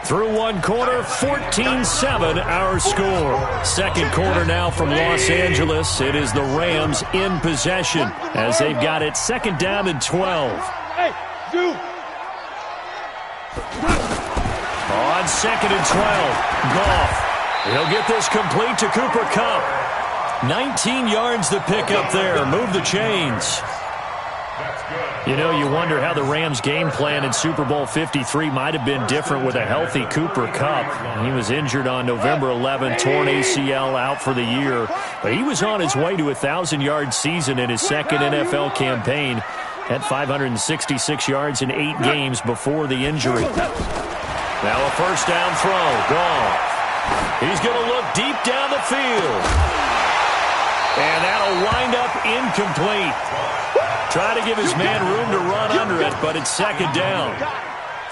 Through one quarter, 14-7 our score. Second quarter now from Los Angeles. It is the Rams in possession as they've got it 2nd down and 12. Hey, dude. On 2nd and 12, Goff. He'll get this complete to Cooper Kupp. 19 yards to pick up there. Move the chains. You know, you wonder how the Rams' game plan in Super Bowl 53 might have been different with a healthy Cooper Kupp. He was injured on November 11, torn ACL, out for the year. But he was on his way to a 1,000-yard season in his second NFL campaign. Had 566 yards in 8 games before the injury. Now a 1st down throw. Goff. He's going to look deep down the field. And that'll wind up incomplete. Try to give his man room to run under it, but it's 2nd down.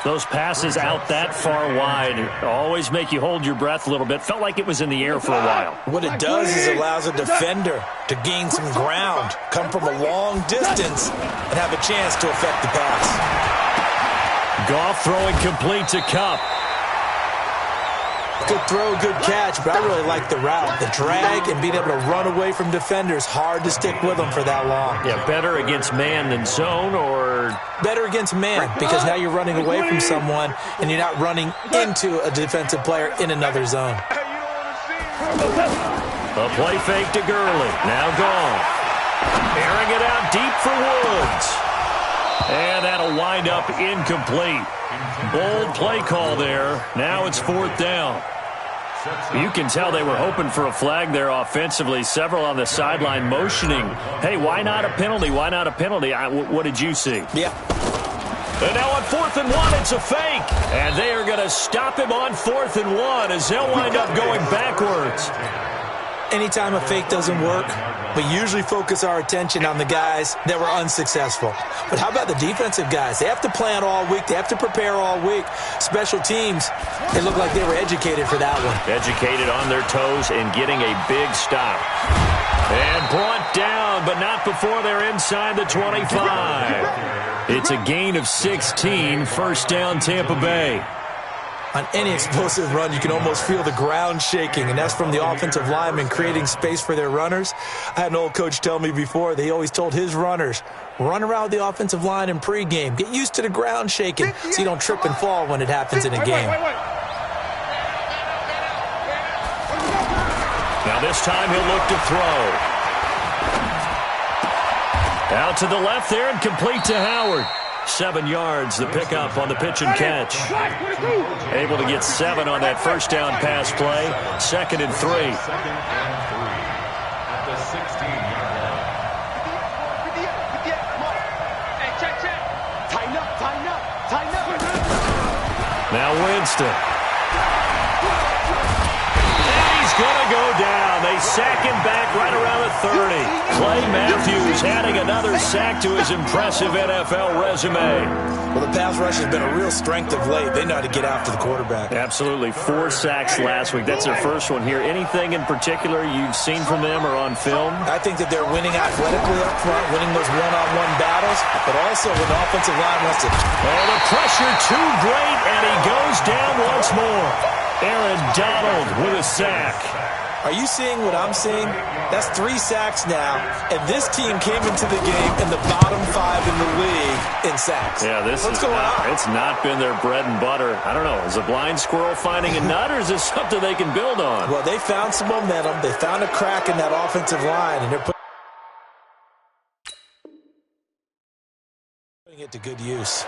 Those passes out that far wide always make you hold your breath a little bit. Felt like it was in the air for a while. What it does is it allows a defender to gain some ground, come from a long distance, and have a chance to affect the pass. Goff throwing complete to Kupp. Good throw, good catch, but I really like the route. The drag and being able to run away from defenders, hard to stick with them for that long. Yeah, better against man than zone, or? Better against man, because now you're running away from someone and you're not running into a defensive player in another zone. A play fake to Gurley. Now Goff. Airing it out deep for Woods. And that'll wind up incomplete. Bold play call there. Now it's 4th down. You can tell they were hoping for a flag there offensively. Several on the sideline motioning. Hey, why not a penalty? Why not a penalty? What did you see? Yeah. And now on 4th and 1, it's a fake. And they are going to stop him on 4th and 1 as they'll wind up going backwards. Anytime a fake doesn't work, we usually focus our attention on the guys that were unsuccessful. But how about the defensive guys? They have to plan all week. They have to prepare all week. Special teams, they look like they were educated for that one. Educated on their toes and getting a big stop. And brought down, but not before they're inside the 25. It's a gain of 16, first down Tampa Bay. On any explosive run, you can almost feel the ground shaking, and that's from the offensive linemen creating space for their runners. I had an old coach tell me before, they always told his runners, run around the offensive line in pregame. Get used to the ground shaking so you don't trip and fall when it happens in a game. Now this time he'll look to throw. Out to the left there and complete to Howard. 7 yards, the pickup on the pitch and catch. Able to get 7 on that first down pass play. 2nd and 3. At the 16-yard line. Hey, check. Tighten up. Now Winston. And he's going to go down. They sack him back right around the 30. Clay Matthews adding another sack to his impressive NFL resume. Well, the pass rush has been a real strength of late. They know how to get after the quarterback. Absolutely. 4 sacks last week. That's their first one here. Anything in particular you've seen from them or on film? I think that they're winning athletically up front, winning those one-on-one battles, but also when the offensive line wants to... Oh, the pressure too great, and he goes down once more. Aaron Donald with a sack. Are you seeing what I'm seeing? That's 3 sacks now, and this team came into the game in the bottom 5 in the league in sacks. Yeah, What's going on? It's not been their bread and butter. I don't know. Is a blind squirrel finding a nut, or is this something they can build on? Well, they found some momentum. They found a crack in that offensive line, and they're putting it to good use.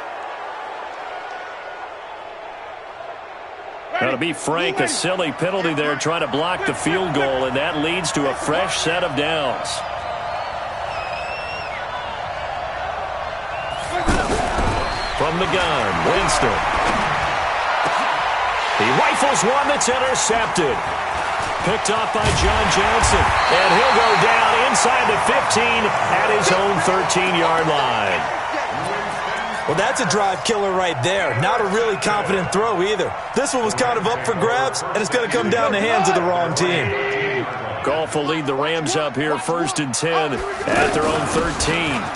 Now, to be frank, a silly penalty there trying to block the field goal, and that leads to a fresh set of downs. From the gun, Winston. He rifles one that's intercepted. Picked off by John Johnson, and he'll go down inside the 15 at his own 13-yard line. Well, that's a drive killer right there. Not a really confident throw either. This one was kind of up for grabs, and it's going to come down the hands of the wrong team. Goff will lead the Rams up here 1st and 10 at their own 13.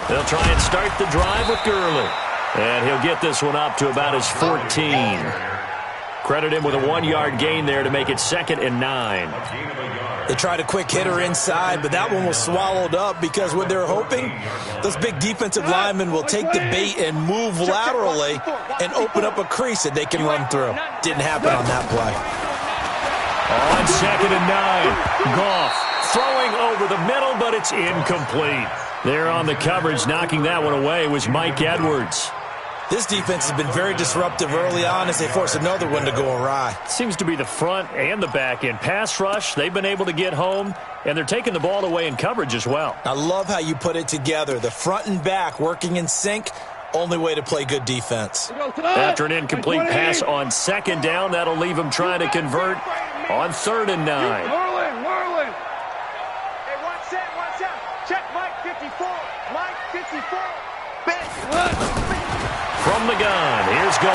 They'll try and start the drive with Gurley. And he'll get this one up to about his 14. Credit him with a 1-yard gain there to make it 2nd and 9. They tried a quick hitter inside, but that one was swallowed up because what they're hoping, those big defensive linemen will take the bait and move laterally and open up a crease that they can run through. Didn't happen on that play. On 2nd and 9, Goff throwing over the middle, but it's incomplete. There on the coverage, knocking that one away was Mike Edwards. This defense has been very disruptive early on as they force another one to go awry. Seems to be the front and the back end. Pass rush, they've been able to get home, and they're taking the ball away in coverage as well. I love how you put it together. The front and back working in sync, only way to play good defense. After an incomplete pass on 2nd down, that'll leave them trying to convert on 3rd and 9. Whirling. Hey, one set. Check Mike 54. Mike 54. From the gun, here's Goff.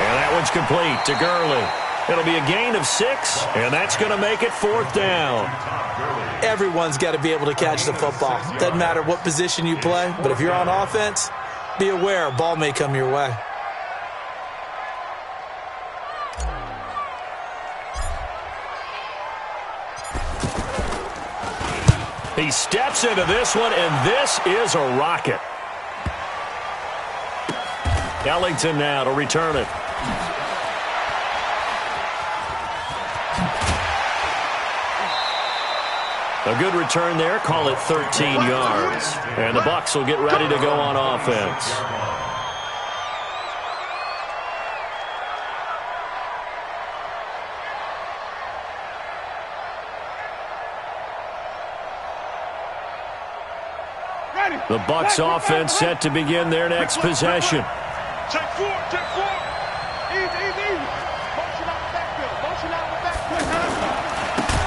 And that one's complete to Gurley. It'll be a gain of 6, and that's going to make it 4th down. Everyone's got to be able to catch the football. Doesn't matter what position you play, but if you're on offense, be aware a ball may come your way. He steps into this one, and this is a rocket. Ellington now to return it. A good return there. Call it 13 yards. And the Bucs will get ready to go on offense. The Bucs offense set to begin their next possession. Check four. Easy. Motion out the backfield.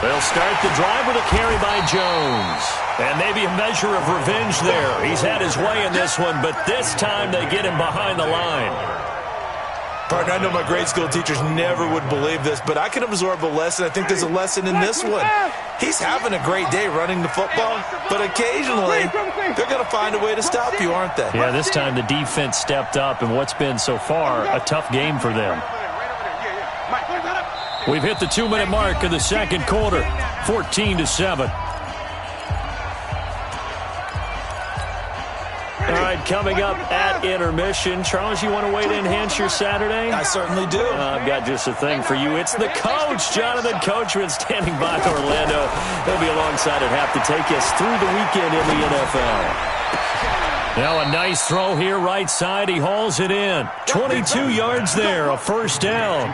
They'll start the drive with a carry by Jones. And maybe a measure of revenge there. He's had his way in this one, but this time they get him behind the line. Partner, I know my grade school teachers never would believe this, but I can absorb a lesson. I think there's a lesson in this one. He's having a great day running the football, but occasionally they're going to find a way to stop you, aren't they? Yeah, this time the defense stepped up in what's been so far a tough game for them. We've hit the 2-minute mark in the second quarter, 14-7. All right, coming up at intermission. Charles, you want to wait to enhance your Saturday? I certainly do. I've got just a thing for you. It's the coach, Jonathan Coachman, standing by Orlando. He'll be alongside at half to take us through the weekend in the NFL. Now a nice throw here right side. He hauls it in. 22 yards there, a first down.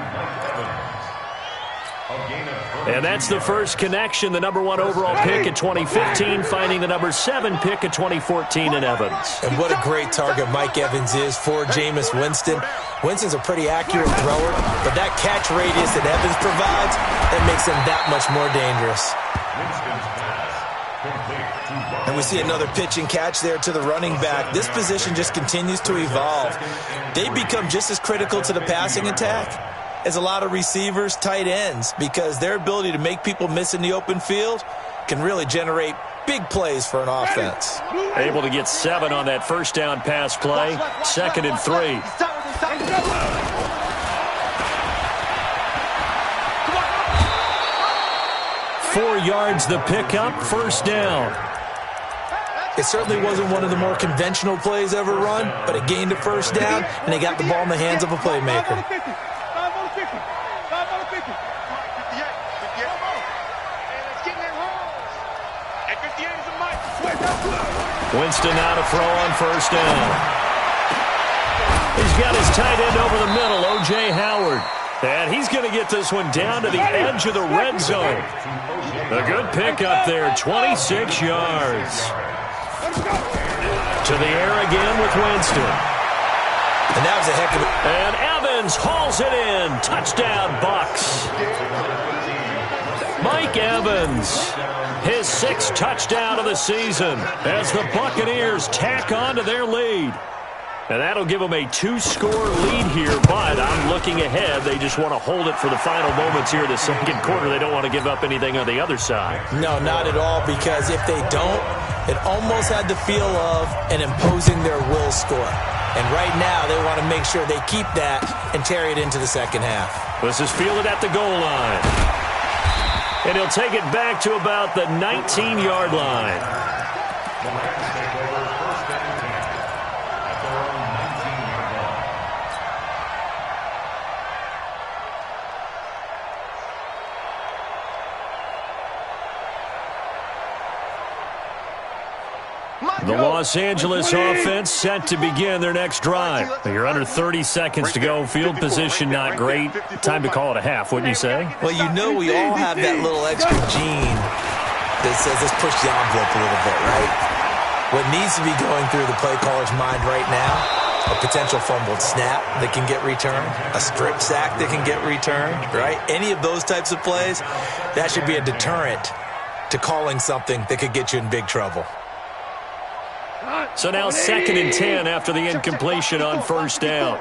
And that's the first connection, the number 1 overall pick in 2015, finding the number 7 pick in 2014 in Evans. And what a great target Mike Evans is for Jameis Winston. Winston's a pretty accurate thrower, but that catch radius that Evans provides, that makes him that much more dangerous. And we see another pitch and catch there to the running back. This position just continues to evolve. They become just as critical to the passing attack as a lot of receivers, tight ends, because their ability to make people miss in the open field can really generate big plays for an offense. Able to get 7 on that first down pass play. 2nd and 3. 4 yards the pickup, first down. It certainly wasn't one of the more conventional plays ever run, but it gained a first down, and they got the ball in the hands of a playmaker. Winston now to throw on first down. He's got his tight end over the middle, O.J. Howard. And he's going to get this one down to the edge of the red zone. A good pickup there, 26 yards. To the air again with Winston. And that was a heck of a... And Evans hauls it in. Touchdown, Bucs. Mike Evans, his 6th touchdown of the season as the Buccaneers tack on to their lead. And that'll give them a 2-score lead here, but I'm looking ahead. They just want to hold it for the final moments here in the second quarter. They don't want to give up anything on the other side. No, not at all, because if they don't, it almost had the feel of an imposing their will score. And right now, they want to make sure they keep that and carry it into the second half. This is fielded at the goal line. And he'll take it back to about the 19-yard line. The Los Angeles offense set to begin their next drive. You're under 30 seconds to go. Field position not great. Time to call it a half, wouldn't you say? Well, you know we all have that little extra gene that says let's push the envelope a little bit, right? What needs to be going through the play caller's mind right now, a potential fumbled snap that can get returned, a strip sack that can get returned, right? Any of those types of plays, that should be a deterrent to calling something that could get you in big trouble. So now 2nd and 10 after the incompletion on first down.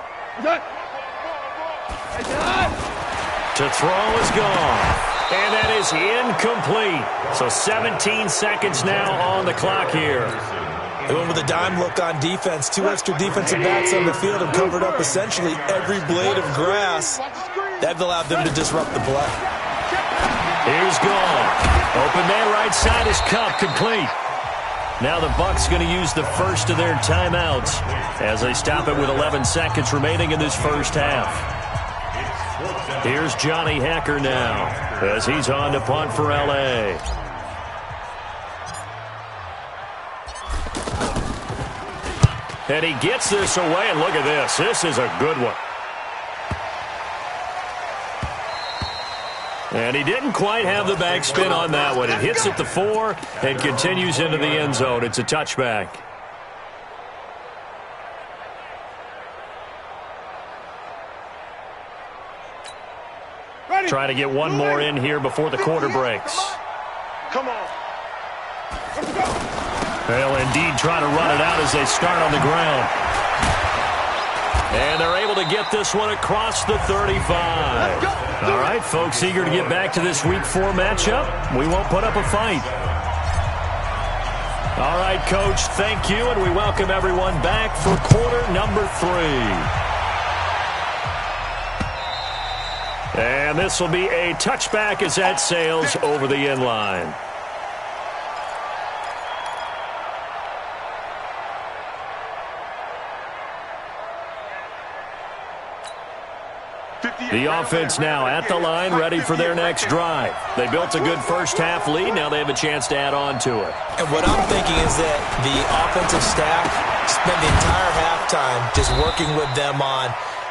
To throw is gone. And that is incomplete. So 17 seconds now on the clock here. They went with a dime look on defense. 2 extra defensive backs on the field and covered up essentially every blade of grass. That allowed them to disrupt the play. Here's gone. Open man right side is Cup, complete. Now the Bucs going to use the first of their timeouts as they stop it with 11 seconds remaining in this first half. Here's Johnny Hacker now as he's on to punt for L.A. And he gets this away, and look at this. This is a good one. And he didn't quite have the backspin on that one. It hits at the 4 and continues into the end zone. It's a touchback. Try to get one more in here before the quarter breaks. Come on. They'll indeed try to run it out as they start on the ground. And they're able to get this one across the 35. All right, folks, eager to get back to this Week 4 matchup. We won't put up a fight. All right, Coach, thank you, and we welcome everyone back for quarter number 3. And this will be a touchback as that sails over the end line. The offense now at the line, ready for their next drive. They built a good first-half lead. Now they have a chance to add on to it. And what I'm thinking is that the offensive staff spent the entire halftime just working with them on,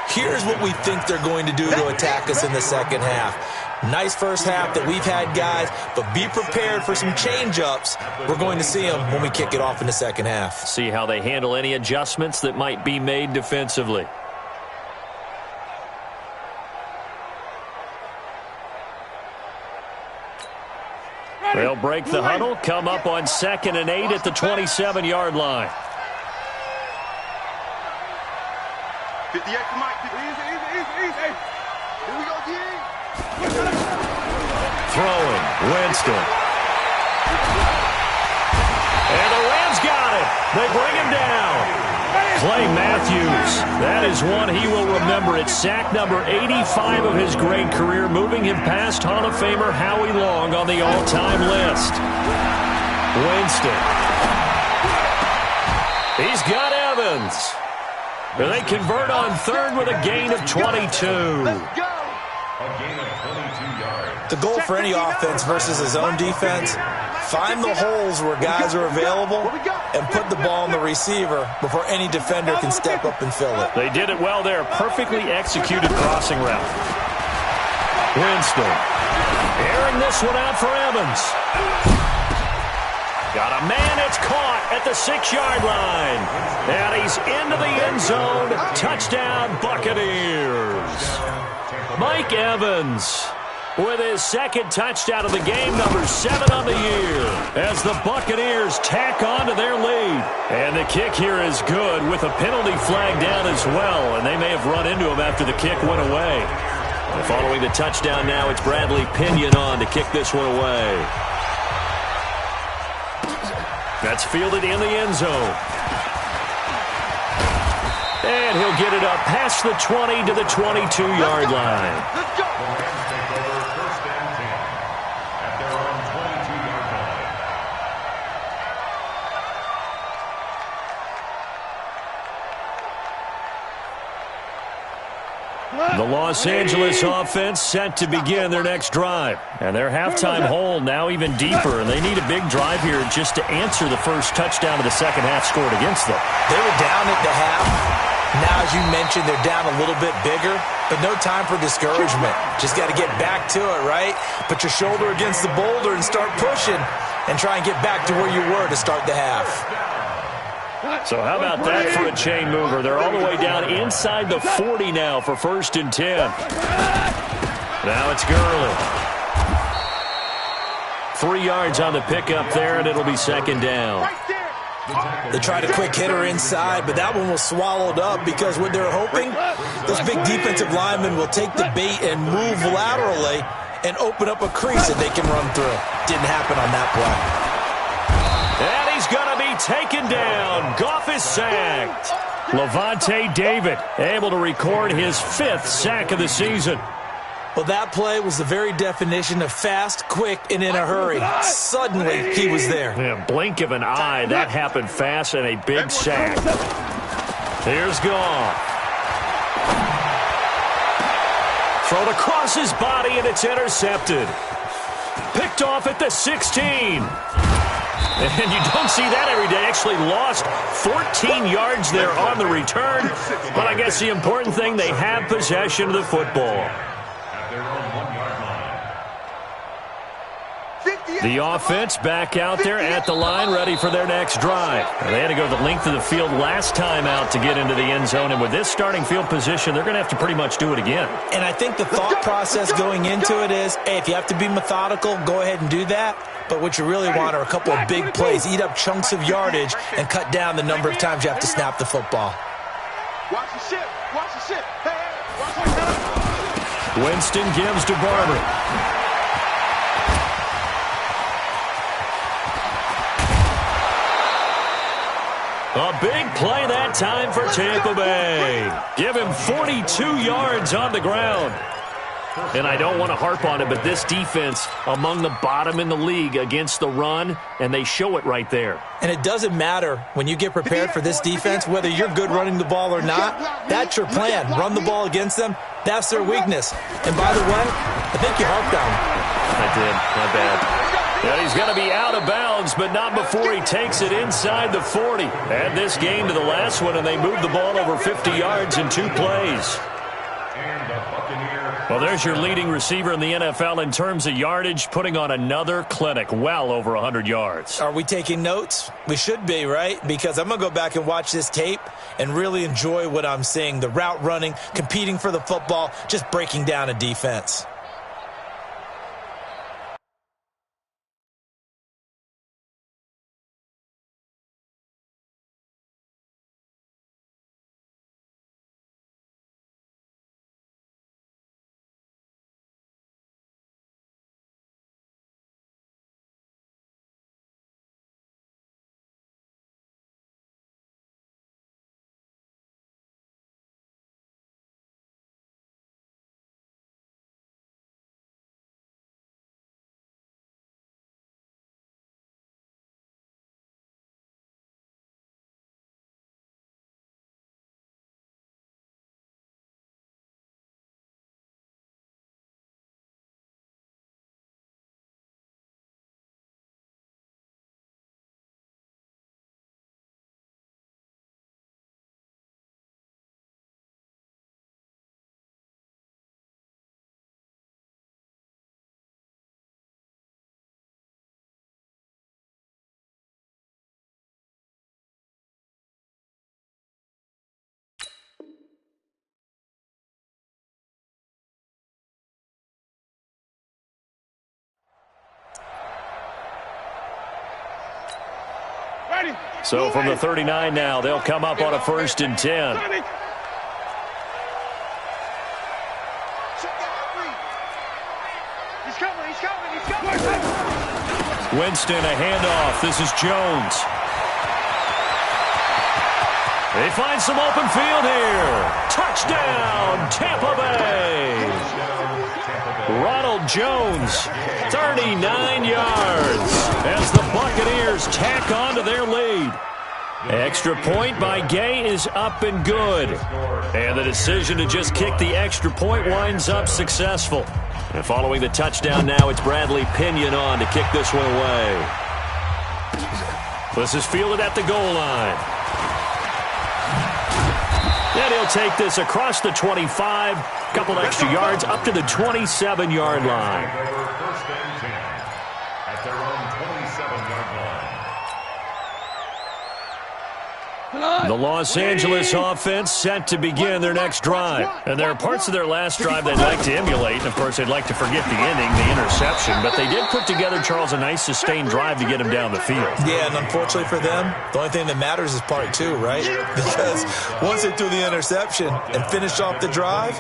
here's what we think they're going to do to attack us in the second half. Nice first half that we've had, guys, but be prepared for some change-ups. We're going to see them when we kick it off in the second half. See how they handle any adjustments that might be made defensively. They'll break the huddle, come up on 2nd and 8 at the 27-yard line. 58 to Mike. Easy. Here we go, D. Throwing, Winston. And the Rams got it. They bring him down. Clay Matthews, that is one he will remember. It's sack number 85 of his great career, moving him past Hall of Famer Howie Long on the all-time list. Winston. He's got Evans. And they convert on 3rd with a gain of 22. The goal for any offense versus his own defense, find the holes where guys are available and put the ball on the receiver before any defender can step up and fill it. They did it well there. Perfectly executed crossing route. Winston. Airing this one out for Evans. Got a man, it's caught at the 6-yard line. And he's into the end zone. Touchdown, Buccaneers. Mike Evans with his 2nd touchdown of the game, number 7 on the year, as the Buccaneers tack on to their lead. And the kick here is good with a penalty flag down as well, and they may have run into him after the kick went away. And following the touchdown now, it's Bradley Pinion on to kick this one away. That's fielded in the end zone. And he'll get it up past the 20 to the 22-yard line. Let's go. The Los Angeles offense set to begin their next drive. And their halftime hole now even deeper, and they need a big drive here just to answer the first touchdown of the second half scored against them. They were down at the half. Now, as you mentioned, they're down a little bit bigger, but no time for discouragement. Just got to get back to it, right? Put your shoulder against the boulder and start pushing and try and get back to where you were to start the half. So how about that for a chain mover? They're all the way down inside the 40 now for 1st and 10. Now it's Gurley. 3 yards on the pickup there, and it'll be 2nd down. They tried a quick hitter inside, but that one was swallowed up because what they're hoping, those big defensive linemen will take the bait and move laterally and open up a crease that they can run through. Didn't happen on that play. And he's going to be taken down. Goff is sacked. Levante David able to record his 5th sack of the season. Well, that play was the very definition of fast, quick, and in a hurry. Suddenly, he was there. Yeah, blink of an eye. That happened fast and a big sack. Here's Goff. Thrown across his body, and it's intercepted. Picked off at the 16. And you don't see that every day. Actually lost 14 yards there on the return. But I guess the important thing, they have possession of the football. The offense back out there at the line, ready for their next drive. They had to go the length of the field last time out to get into the end zone, and with this starting field position, they're going to have to pretty much do it again. And I think the thought process going into it is, hey, if you have to be methodical, go ahead and do that. But what you really want are a couple of big plays, eat up chunks of yardage, and cut down the number of times you have to snap the football. Watch the ship. Watch the ship. Hey, watch the ship. Winston gives to Barber. A big play that time for Tampa Bay. Give him 42 yards on the ground. And I don't want to harp on it, but this defense among the bottom in the league against the run, and they show it right there. And it doesn't matter when you get prepared for this defense, whether you're good running the ball or not. That's your plan. Run the ball against them. That's their weakness. And by the way, I think you harped on him. I did. My bad. And he's going to be out of bounds, but not before he takes it inside the 40. Add this game to the last one, and they moved the ball over 50 yards in 2 plays. Well, there's your leading receiver in the NFL in terms of yardage, putting on another clinic, well over 100 yards. Are we taking notes? We should be, right? Because I'm going to go back and watch this tape and really enjoy what I'm seeing. The route running, competing for the football, just breaking down a defense. So from the 39 now, they'll come up on a 1st and 10. Winston, a handoff. This is Jones. They find some open field here. Touchdown, Tampa Bay. Ronald Jones, 39 yards as the Buccaneers tack on to their lead. Extra point by Gay is up and good. And the decision to just kick the extra point winds up successful. And following the touchdown now, it's Bradley Pinion on to kick this one away. This is fielded at the goal line. And he'll take this across the 25, couple extra yards up to the 27-yard line. First and 10 at their own 27-yard line. The Los Angeles offense set to begin their next drive. And there are parts of their last drive they'd like to emulate. And, of course, they'd like to forget the ending, the interception. But they did put together, Charles, a nice sustained drive to get him down the field. Yeah, and unfortunately for them, the only thing that matters is part 2, right? Because once they threw the interception and finished off the drive,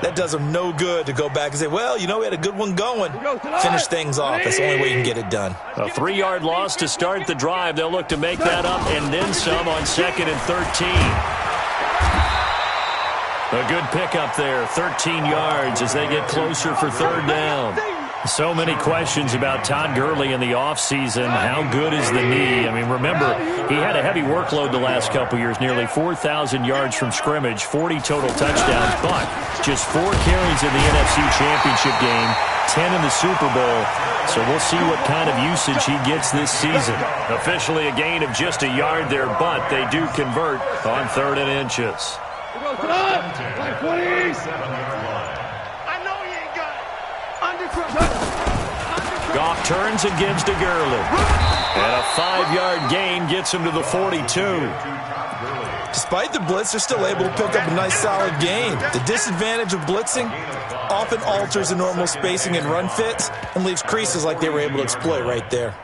that does them no good to go back and say, well, you know, we had a good one going. Finish things off. That's the only way you can get it done. A 3-yard loss to start the drive. They'll look to make that up and then some on 2nd and 13. A good pickup there, 13 yards as they get closer for 3rd down. So many questions about Todd Gurley in the offseason. How good is the knee? I mean, remember, he had a heavy workload the last couple years, nearly 4,000 yards from scrimmage, 40 total touchdowns, but just 4 carries in the NFC Championship game, 10 in the Super Bowl. So we'll see what kind of usage he gets this season. Officially a gain of just a yard there, but they do convert on 3rd and inches. Goff turns and gives to Gurley. And a 5-yard gain gets him to the 42. Despite the blitz, they're still able to pick up a nice solid gain. The disadvantage of blitzing often alters the normal spacing and run fits and leaves creases like they were able to exploit right there.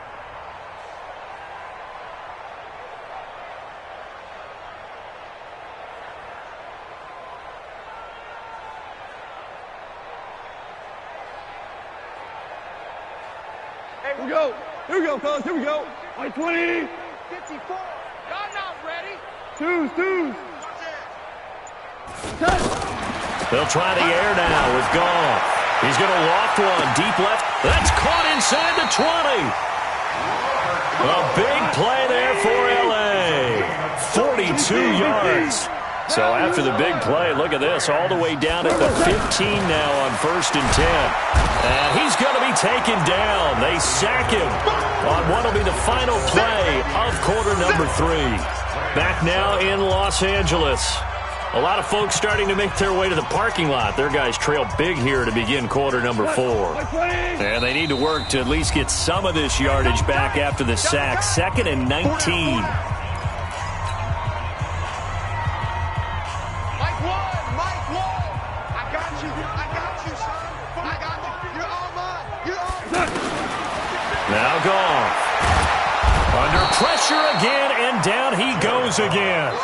Here we go. Here we go, fellas. Here we go. 20. 54. Y'all not ready. Twos. They'll try the air now with Goff. He's going to loft one. Deep left. That's caught inside the 20. A big play there for L.A. 42 yards. So after the big play, look at this. All the way down at the 15 now on 1st and 10. And he's going to be taken down. They sack him on what will be the final play of quarter number 3. Back now in Los Angeles. A lot of folks starting to make their way to the parking lot. Their guys trail big here to begin quarter number 4. And they need to work to at least get some of this yardage back after the sack. 2nd and 19. Mike one. I got you, son. I got you. You're all mine. You're all mine. Now Goff. Under pressure again, and down he goes again.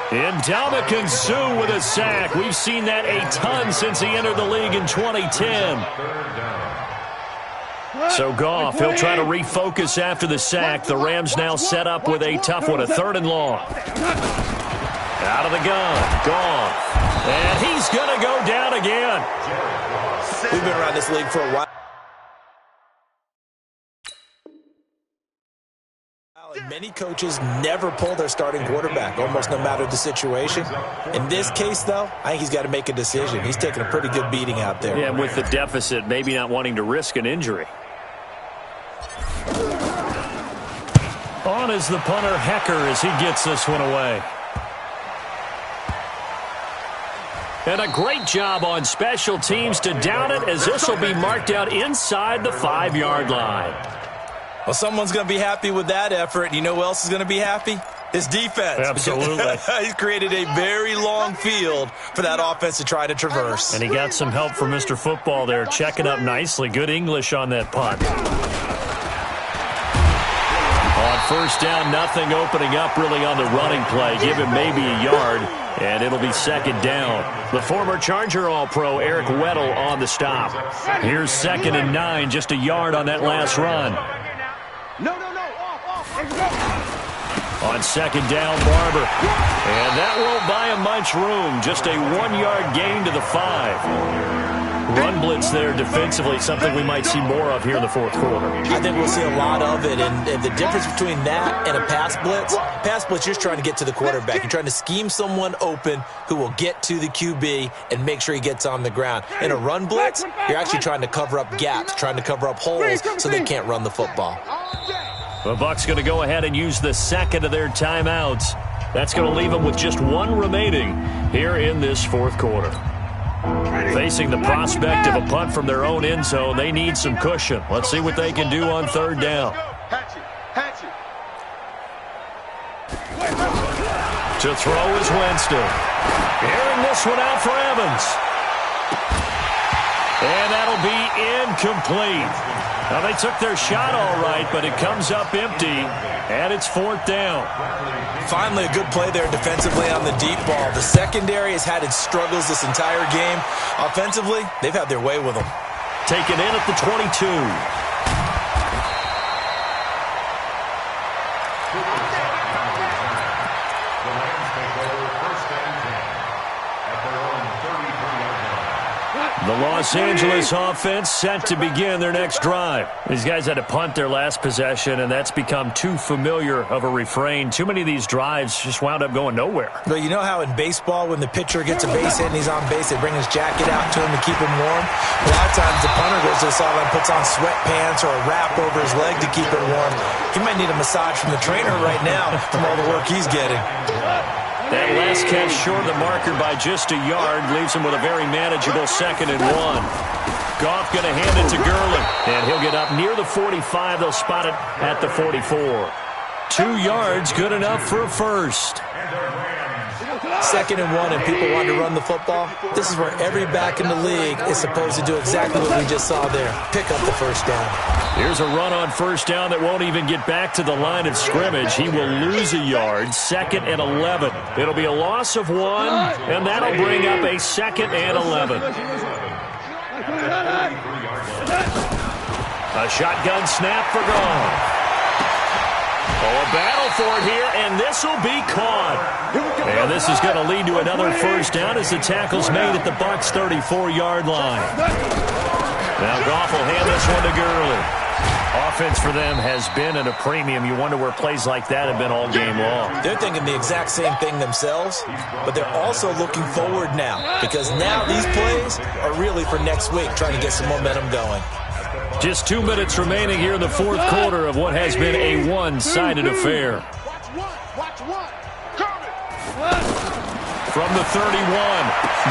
Ndamukong Suh with a sack. We've seen that a ton since he entered the league in 2010. So Goff, he'll try to refocus after the sack. The Rams now set up with a tough one, a 3rd and long. Out of the gun, Goff. And he's going to go down again. We've been around this league for a while. Many coaches never pull their starting quarterback, almost no matter the situation. In this case, though, I think he's got to make a decision. He's taking a pretty good beating out there. Yeah, with the deficit, maybe not wanting to risk an injury. On is the punter, Hecker, as he gets this one away. And a great job on special teams to down it, as this will be marked out inside the 5-yard line. Well, someone's going to be happy with that effort. And you know who else is going to be happy? His defense. Absolutely. He's created a very long field for that offense to try to traverse. And he got some help from Mr. Football there, checking up nicely. Good English on that punt. On 1st down, nothing opening up really on the running play. Give him maybe a yard, and it'll be 2nd down. The former Charger All-Pro Eric Weddle on the stop. Here's 2nd and 9, just a yard on that last run. No. Off. On 2nd down, Barber. And that won't buy him much room. Just a 1-yard gain to the 5. Run blitz there defensively, something we might see more of here in the 4th quarter. I think we'll see a lot of it. And the difference between that and a pass blitz, you're trying to get to the quarterback. You're trying to scheme someone open who will get to the QB and make sure he gets on the ground. In a run blitz, you're actually trying to cover up gaps, trying to cover up holes so they can't run the football. The Bucs going to go ahead and use the 2nd of their timeouts. That's going to leave them with just 1 remaining here in this 4th quarter. Facing the prospect of a punt from their own end zone, they need some cushion. Let's see what they can do on 3rd down. To throw is Winston. Airing this one out for Evans. And that'll be incomplete. Now, they took their shot all right, but it comes up empty, and it's 4th down. Finally, a good play there defensively on the deep ball. The secondary has had its struggles this entire game. Offensively, they've had their way with them. Taken in at the 22. The Los Angeles offense set to begin their next drive. These guys had to punt their last possession, and that's become too familiar of a refrain. Too many of these drives just wound up going nowhere. But you know how in baseball, when the pitcher gets a base hit and he's on base, they bring his jacket out to him to keep him warm? A lot of times the punter goes to the sideline, puts on sweatpants or a wrap over his leg to keep it warm. He might need a massage from the trainer right now from all the work he's getting. That last catch short of the marker by just a yard leaves him with a very manageable 2nd and 1. Goff going to hand it to Gurley, and he'll get up near the 45. They'll spot it at the 44. 2 yards, good enough for a first. 2nd and 1, and people want to run the football. This is where every back in the league is supposed to do exactly what we just saw there. Pick up the first down. Here's a run on first down that won't even get back to the line of scrimmage. He will lose a yard. 2nd and 11. It'll be a loss of 1, and that'll bring up a 2nd and 11. A shotgun snap for Goff. Oh, a battle for it here, and this will be caught. And this is going to lead to another first down as the tackle's made at the Bucs' 34-yard line. Now Goff will hand this one to Gurley. Offense for them has been at a premium. You wonder where plays like that have been all game long. They're thinking the exact same thing themselves, but they're also looking forward now because now these plays are really for next week, trying to get some momentum going. Just 2 minutes remaining here in the fourth quarter of what has been a one-sided affair. From the 31,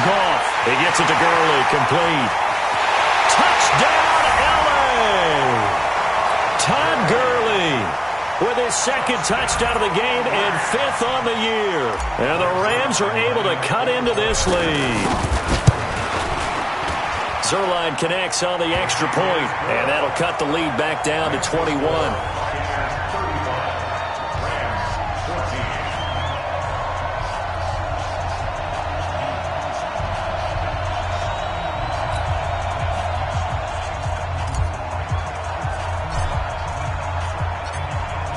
Goff. He gets it to Gurley, complete. Touchdown, LA! Todd Gurley with his second touchdown of the game and 5th on the year. And the Rams are able to cut into this lead. Zerline connects on the extra point, and that'll cut the lead back down to 21.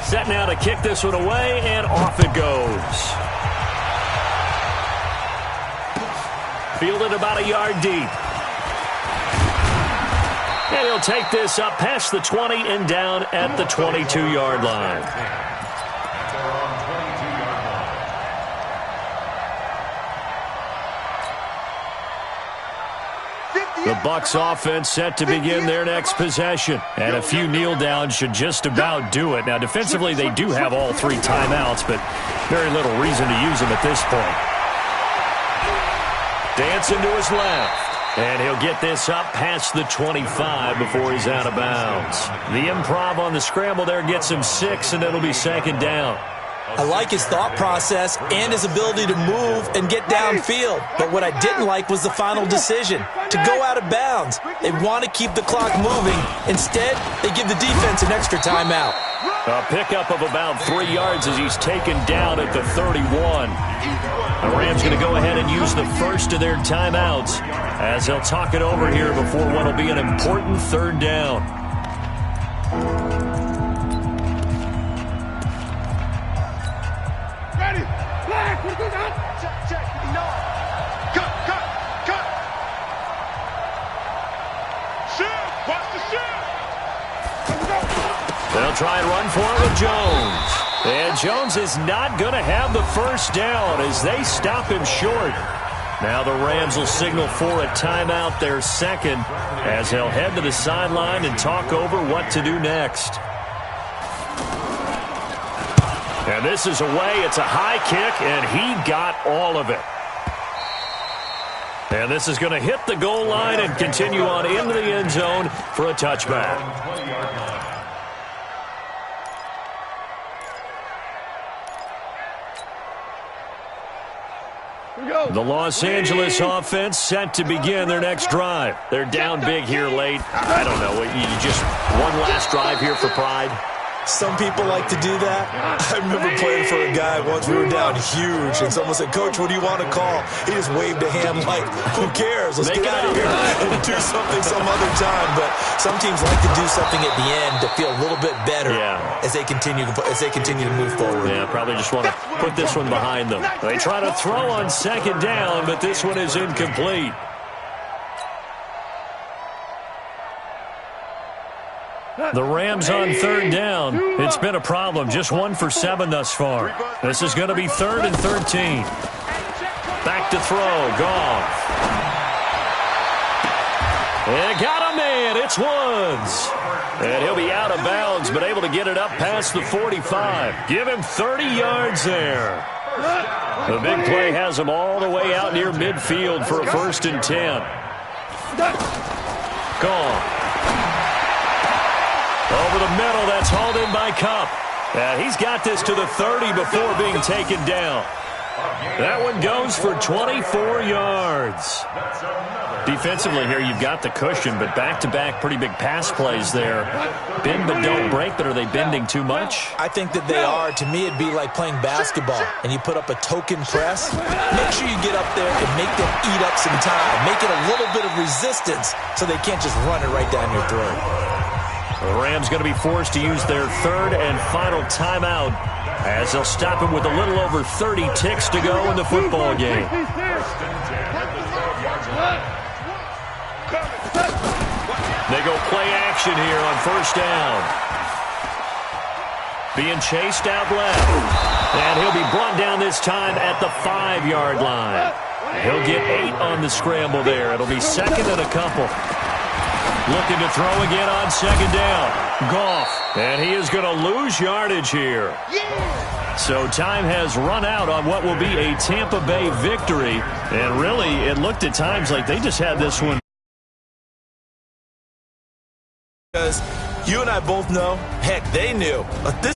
Set now to kick this one away, and off it goes. Fielded about a yard deep. And he'll take this up past the 20 and down at the 22-yard line. The Bucs offense set to begin their next possession. And a few kneel downs should just about do it. Now, defensively, they do have all 3 timeouts, but very little reason to use them at this point. Dancing to his left. And he'll get this up past the 25 before he's out of bounds. The improv on the scramble there gets him 6, and it'll be second down. I like his thought process and his ability to move and get downfield. But what I didn't like was the final decision, to go out of bounds. They want to keep the clock moving. Instead, they give the defense an extra timeout. A pickup of about 3 yards as he's taken down at the 31. The Rams going to go ahead and use the first of their timeouts as they'll talk it over here before what will be an important third down. Ready? Flag! Check. No. Cut. Shift! Watch the shift! They'll try and run for it with Jones. And Jones is not going to have the first down as they stop him short. Now the Rams will signal for a timeout, their second, as they'll head to the sideline and talk over what to do next. And this is away. It's a high kick, and he got all of it. And this is going to hit the goal line and continue on into the end zone for a touchback. The Los Angeles offense set to begin their next drive. They're down big here late. I don't know. You just one last drive here for pride? Some people like to do that. I remember playing for a guy once. We were down huge, and someone said, "Coach, what do you want to call?" He just waved a hand like, "Who cares? Let's get out of here and do something some other time." But some teams like to do something at the end to feel a little bit better as they continue to move forward. Yeah, probably just want to put this one behind them. They try to throw on second down, but this one is incomplete. The Rams on third down. It's been a problem. Just 1 for 7 thus far. This is going to be 3rd and 13. Back to throw. Goff. And got a man. It's Woods. And he'll be out of bounds, but able to get it up past the 45. Give him 30 yards there. The big play has him all the way out near midfield for a 1st and 10. Goff. Over the middle, that's hauled in by Kupp. And he's got this to the 30 before being taken down. That one goes for 24 yards. Defensively here, you've got the cushion, but back-to-back pretty big pass plays there. Bend but don't break, but are they bending too much? I think that they are. To me, it'd be like playing basketball, and you put up a token press. Make sure you get up there and make them eat up some time. Make it a little bit of resistance so they can't just run it right down your throat. The Rams going to be forced to use their third and final timeout as they'll stop him with a little over 30 ticks to go in the football game. They go play action here on first down. Being chased out left. And he'll be brought down this time at the 5-yard line. He'll get 8 on the scramble there. It'll be second and a couple. Looking to throw again on second down. Goff. And he is going to lose yardage here. So time has run out on what will be a Tampa Bay victory. And really, it looked at times like they just had this one. Because you and I both know, heck, they knew. But this